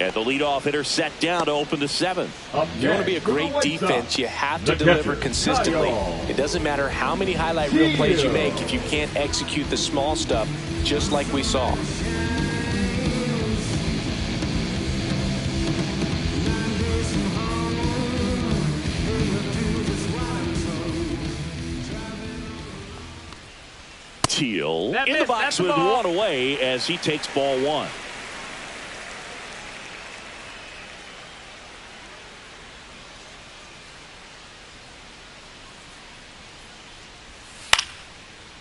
And the leadoff hitter set down to open the 7th. If you want to be a great defense, you have to deliver consistently. It doesn't matter how many highlight reel plays you make if you can't execute the small stuff, just like we saw. Teal in the box with 1 away as he takes ball 1.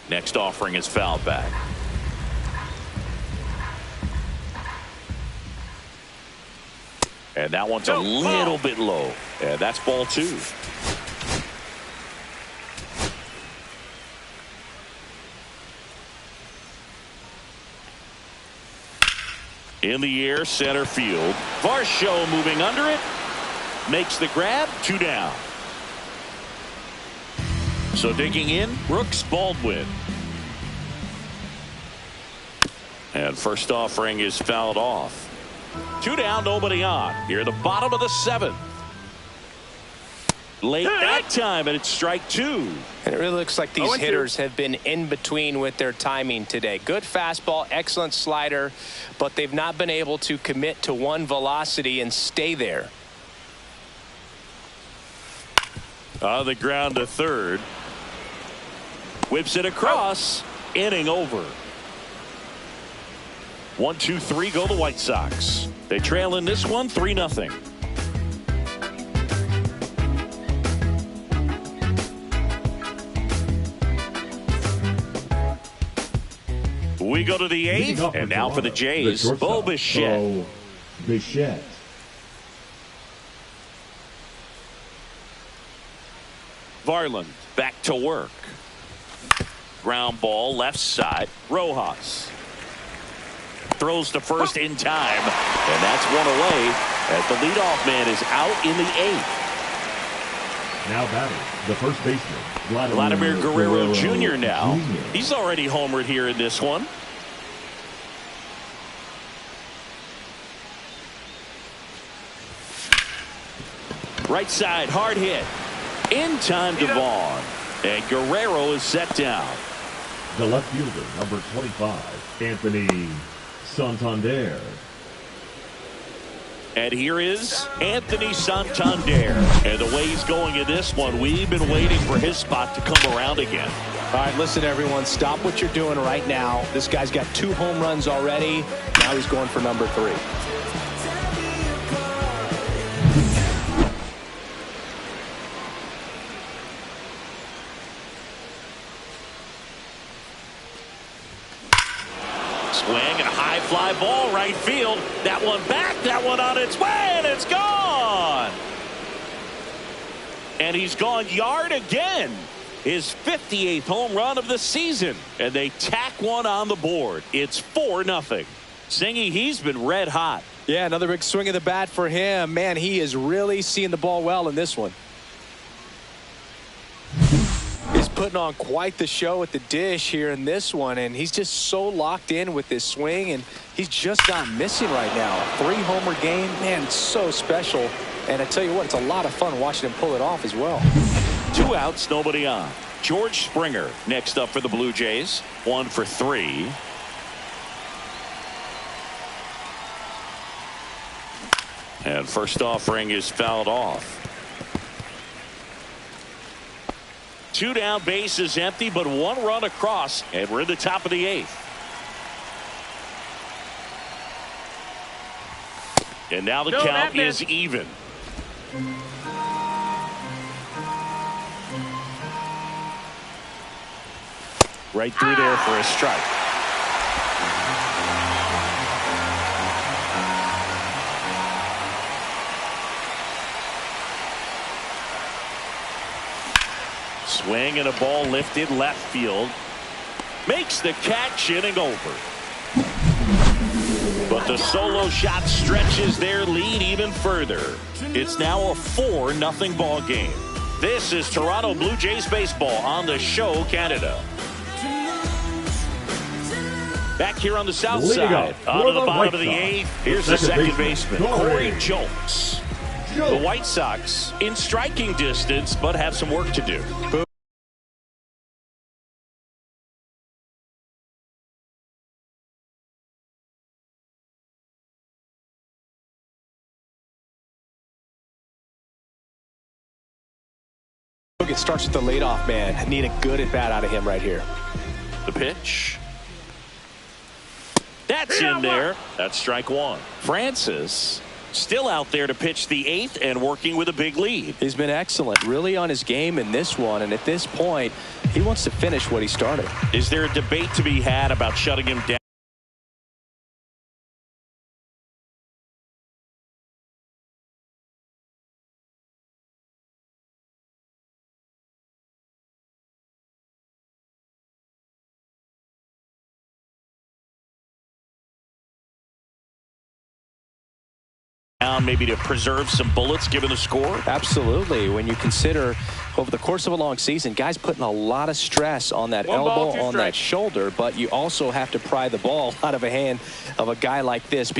Next offering is fouled back. And that one's a little bit low. And that's ball 2. In the air, center field. Varsho moving under it. Makes the grab. 2 down. So digging in, Brooks Baldwin. And first offering is fouled off. 2 down, nobody on. Here at the bottom of the 7th. Late that time, and it's strike 2. And it really looks like these hitters have been in between with their timing today. Good fastball, excellent slider, but they've not been able to commit to one velocity and stay there. On the ground to third. Whips it across. Inning over. 1, 2, 3 go the White Sox. They trail in this one 3-0. We go to the 8th, and now for the Jays, Bo Bichette. Varland back to work. Ground ball left side. Rojas throws to first in time, and that's 1 away as the leadoff man is out in the 8th. Now batting, the first baseman, Vladimir Guerrero Jr. now. He's already homered here in this one. Right side, hard hit. In time to Vaughn. And Guerrero is set down. The left fielder, number 25, Anthony Santander. And here is Anthony Santander. And the way he's going in this one, we've been waiting for his spot to come around again. All right, listen, everyone, stop what you're doing right now. This guy's got 2 home runs already. Now he's going for number 3. Swing and a high fly ball right field. That one back, that one on its way, and it's gone. And he's gone yard again. His 58th home run of the season. And they tack one on the board. It's 4-0. Singy, he's been red hot. Yeah, another big swing of the bat for him. Man, he is really seeing the ball well in this one. He's putting on quite the show at the dish here in this one, and he's just so locked in with this swing, and he's just not missing right now. A 3-homer game, man, it's so special. And I tell you what, it's a lot of fun watching him pull it off as well. 2 outs, nobody on. George Springer next up for the Blue Jays. 1 for 3. And first offering is fouled off. 2 down, base is empty, but 1 run across, and we're in the top of the 8th. And now the count is even. Right through there for a strike. Swing and a ball lifted left field. Makes the catch, inning over. But the solo shot stretches their lead even further. It's now a 4-0 ball game. This is Toronto Blue Jays baseball on the Show Canada. Back here on the south side, on to the bottom of the 8th. Here's the second baseman, Corey Jones. The White Sox in striking distance, but have some work to do. It starts with the leadoff man. Need a good at bat out of him right here. The pitch. That's in there. That's strike 1. Francis still out there to pitch the 8th and working with a big lead. He's been excellent, really on his game in this one, and at this point he wants to finish what he started. Is there a debate to be had about shutting him down? Maybe to preserve some bullets given the score? Absolutely. When you consider over the course of a long season, guys putting a lot of stress on that elbow, on that shoulder, but you also have to pry the ball out of a hand of a guy like this.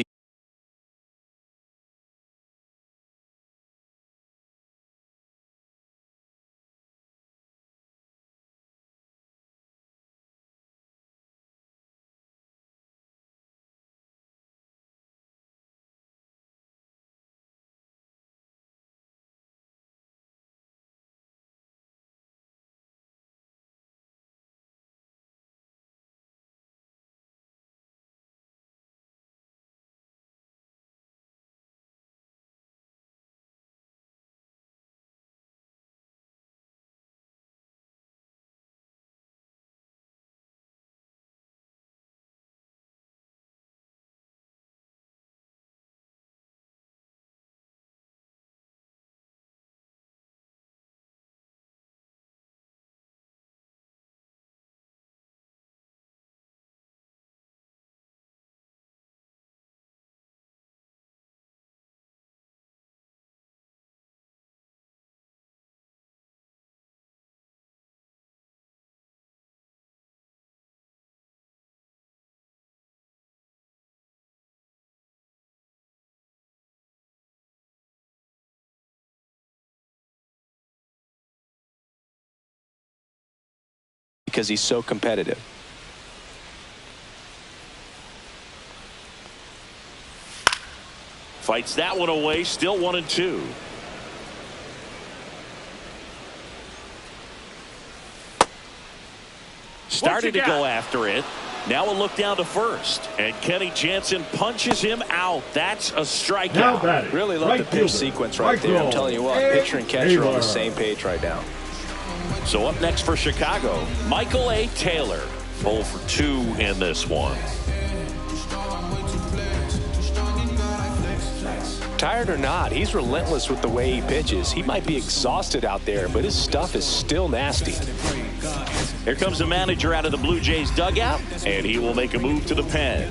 Because he's so competitive. Fights that one away, still 1-2. Started to go after it. Now a look down to first. And Kenny Jansen punches him out. That's a strikeout. Really love the pitch sequence right there. I'm telling you what, pitcher and catcher are on the same page right now. So up next for Chicago, Michael A. Taylor. 0 for 2 in this one. Tired or not, he's relentless with the way he pitches. He might be exhausted out there, but his stuff is still nasty. Here comes the manager out of the Blue Jays dugout, and he will make a move to the pen.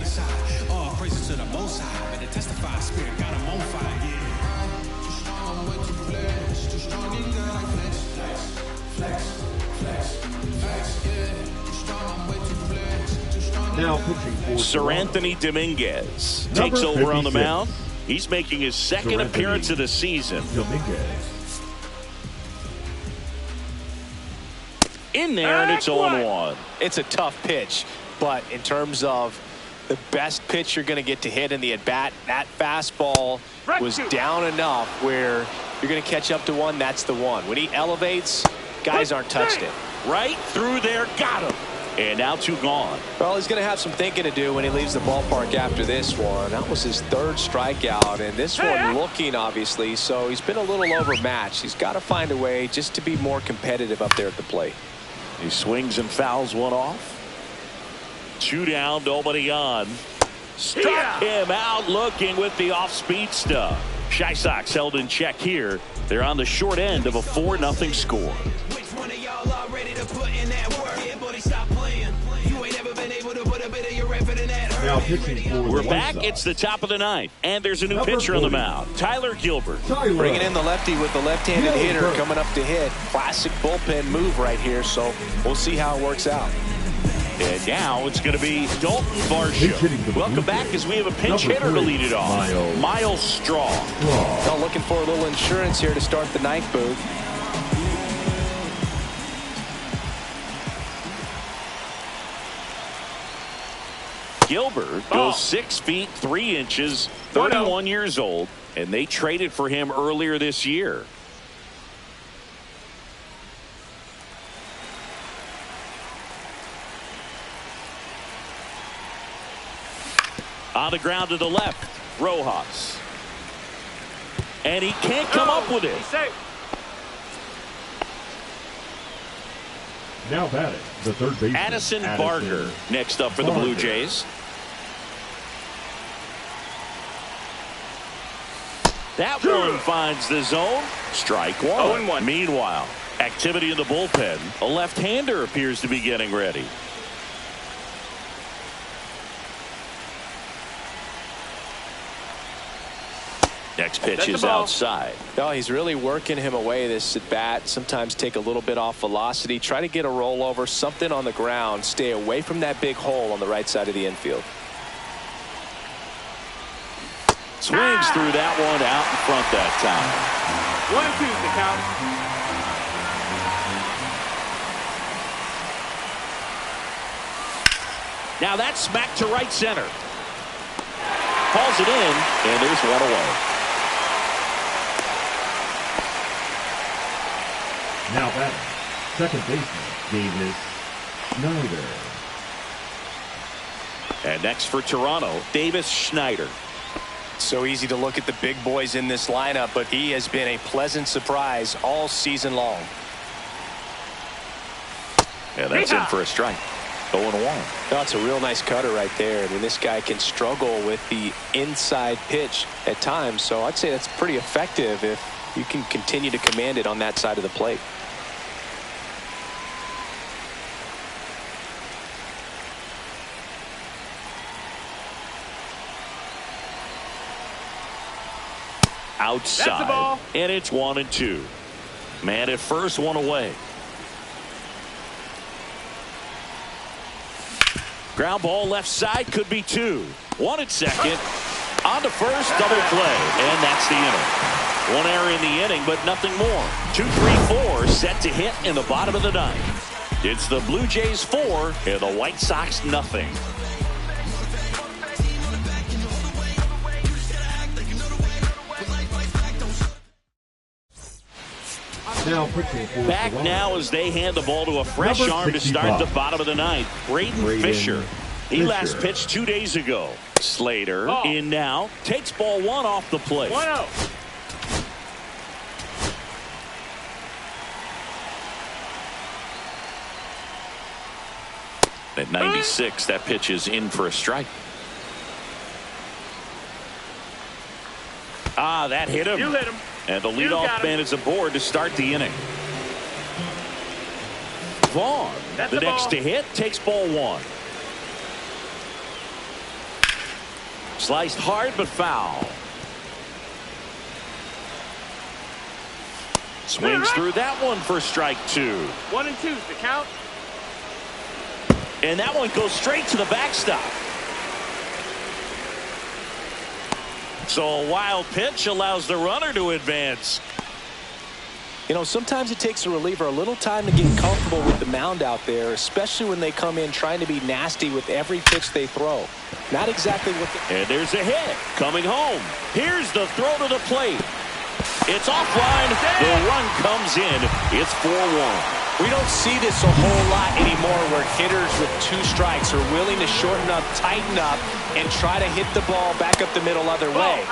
Now pitching for Sir Anthony Dominguez takes over on the mound. He's making his second appearance of the season. Dominguez. In there, and it's 0-1. It's a tough pitch, but in terms of the best pitch you're going to get to hit in the at-bat, that fastball was down enough where you're going to catch up to one. That's the one. When he elevates, guys aren't touched it. Right through there, got him. And now 2 gone. Well, he's going to have some thinking to do when he leaves the ballpark after this one. That was his 3rd strikeout, and this one looking, obviously, so he's been a little overmatched. He's got to find a way just to be more competitive up there at the plate. He swings and fouls one off. 2 down, nobody on. Struck him out looking with the off-speed stuff. Chi Sox held in check here. They're on the short end of a 4-0 score. Which one of y'all are ready to put in that work? Everybody stop playing. You ain't ever been able to put a bit of your effort in that. Now pitching for We're the back. White Sox. It's the top of the 9th, and there's a new Number pitcher on the 40. mound. Tyler Gilbert. Bringing in the lefty with the left-handed hitter coming up to hit. Classic bullpen move right here, so we'll see how it works out. And now it's going to be Dalton Varsho. Welcome back as we have a pinch Number hitter to 3, lead it off. Miles Straw. Well, looking for a little insurance here to start the 9th booth. Gilbert goes 6 feet 3 inches, 31 years old, and they traded for him earlier this year. On the ground to the left, Rojas. And he can't come up with it. He's safe. Now batting, the third baseman. Addison Barger next up for the Blue Jays. That one finds the zone. Strike 1. 0-1. Meanwhile, activity in the bullpen. A left-hander appears to be getting ready. Next pitch is outside. No, he's really working him away this at bat. Sometimes take a little bit off velocity. Try to get a rollover, something on the ground. Stay away from that big hole on the right side of the infield. Swings through that one out in front that time. 1-2's the count. Now that's smacked to right center. Calls it in, and there's one away. Now batting, second baseman, Davis Schneider. And next for Toronto, Davis Schneider. So easy to look at the big boys in this lineup, but he has been a pleasant surprise all season long. And that's in for a strike. 0-1. That's a real nice cutter right there. I mean, this guy can struggle with the inside pitch at times, so I'd say that's pretty effective if you can continue to command it on that side of the plate. Outside. That's the ball. And it's 1-2. Man at first, one away. Ground ball left side, could be 2. 1 at second. On to first, double play. And that's the inning. 1 error in the inning, but nothing more. 2, 3, 4 set to hit in the bottom of the 9th. It's the Blue Jays 4 and the White Sox nothing. Now pitching for Back Toronto. now as they hand the ball to a fresh Number arm to 65. start the bottom of the 9th. Braden Fisher. He Fisher. last pitched 2 days ago. Slater Oh. in now. Takes ball 1 off the plate. 1-0. At 96, that pitch is in for a strike. Ah, that hit him. You hit him. And the leadoff man is aboard to start the inning. Vaughn, the next to hit, takes ball one. Sliced hard but foul. Swings through that one for strike two. 1 and 2's the count. And that one goes straight to the backstop. So a wild pitch allows the runner to advance. You know, sometimes it takes a reliever a little time to get comfortable with the mound out there, especially when they come in trying to be nasty with every pitch they throw. Not exactly what And there's a hit coming home. Here's the throw to the plate. It's offline. The run comes in. It's 4-1. We don't see this a whole lot anymore where hitters with 2 strikes are willing to shorten up, tighten up, and try to hit the ball back up the middle other way.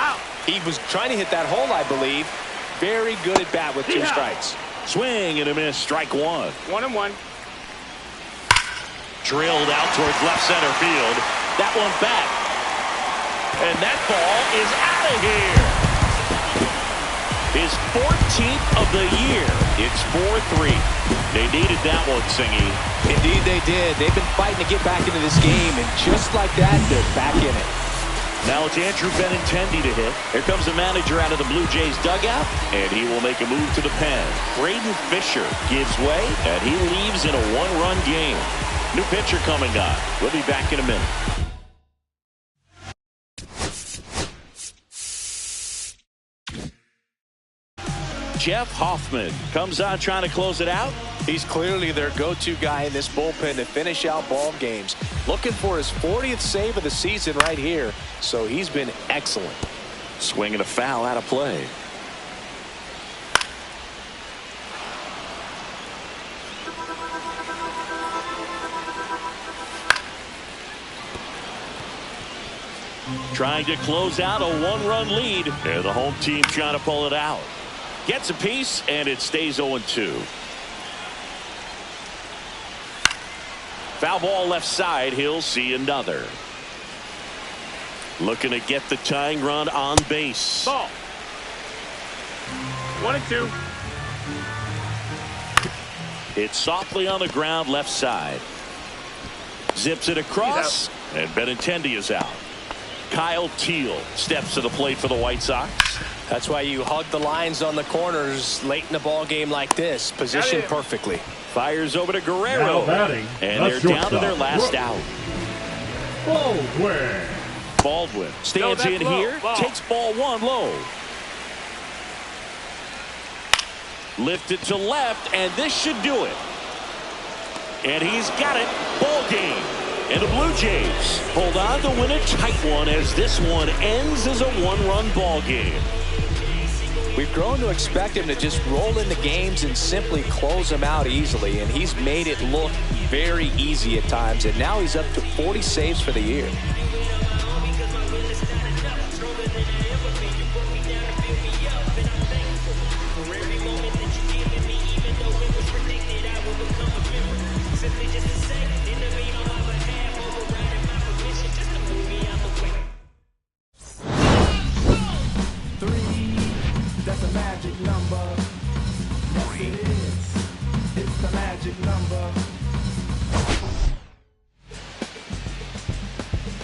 He was trying to hit that hole, I believe. Very good at bat with 2 strikes. Swing and a miss. Strike one. 1 and 1. Drilled out towards left center field. That one back. And that ball is out of here. His 14th of the year. It's 4-3. They needed that one, Singy. Indeed they did. They've been fighting to get back into this game, and just like that, they're back in it. Now it's Andrew Benintendi to hit. Here comes the manager out of the Blue Jays dugout, and he will make a move to the pen. Braden Fisher gives way, and he leaves in a 1-run game. New pitcher coming on. We'll be back in a minute. Jeff Hoffman comes on trying to close it out. He's clearly their go-to guy in this bullpen to finish out ball games. Looking for his 40th save of the season right here. So he's been excellent. Swinging a foul out of play. Trying to close out a 1-run lead. And the home team trying to pull it out. Gets a piece, and it stays 0-2. Foul ball left side. He'll see another. Looking to get the tying run on base. Ball. 1 and 2. It's softly on the ground left side. Zips it across, and Benintendi is out. Kyle Teal steps to the plate for the White Sox. That's why you hug the lines on the corners late in a ball game like this. Positioned perfectly. Fires over to Guerrero. Batting, and they're down to their last out. Baldwin stands in here. Takes ball one low. Lifted to left, and this should do it. And he's got it. Ball game. And the Blue Jays hold on to win a tight one as this one ends as a 1-run ball game. We've grown to expect him to just roll into games and simply close them out easily, and he's made it look very easy at times, and now he's up to 40 saves for the year.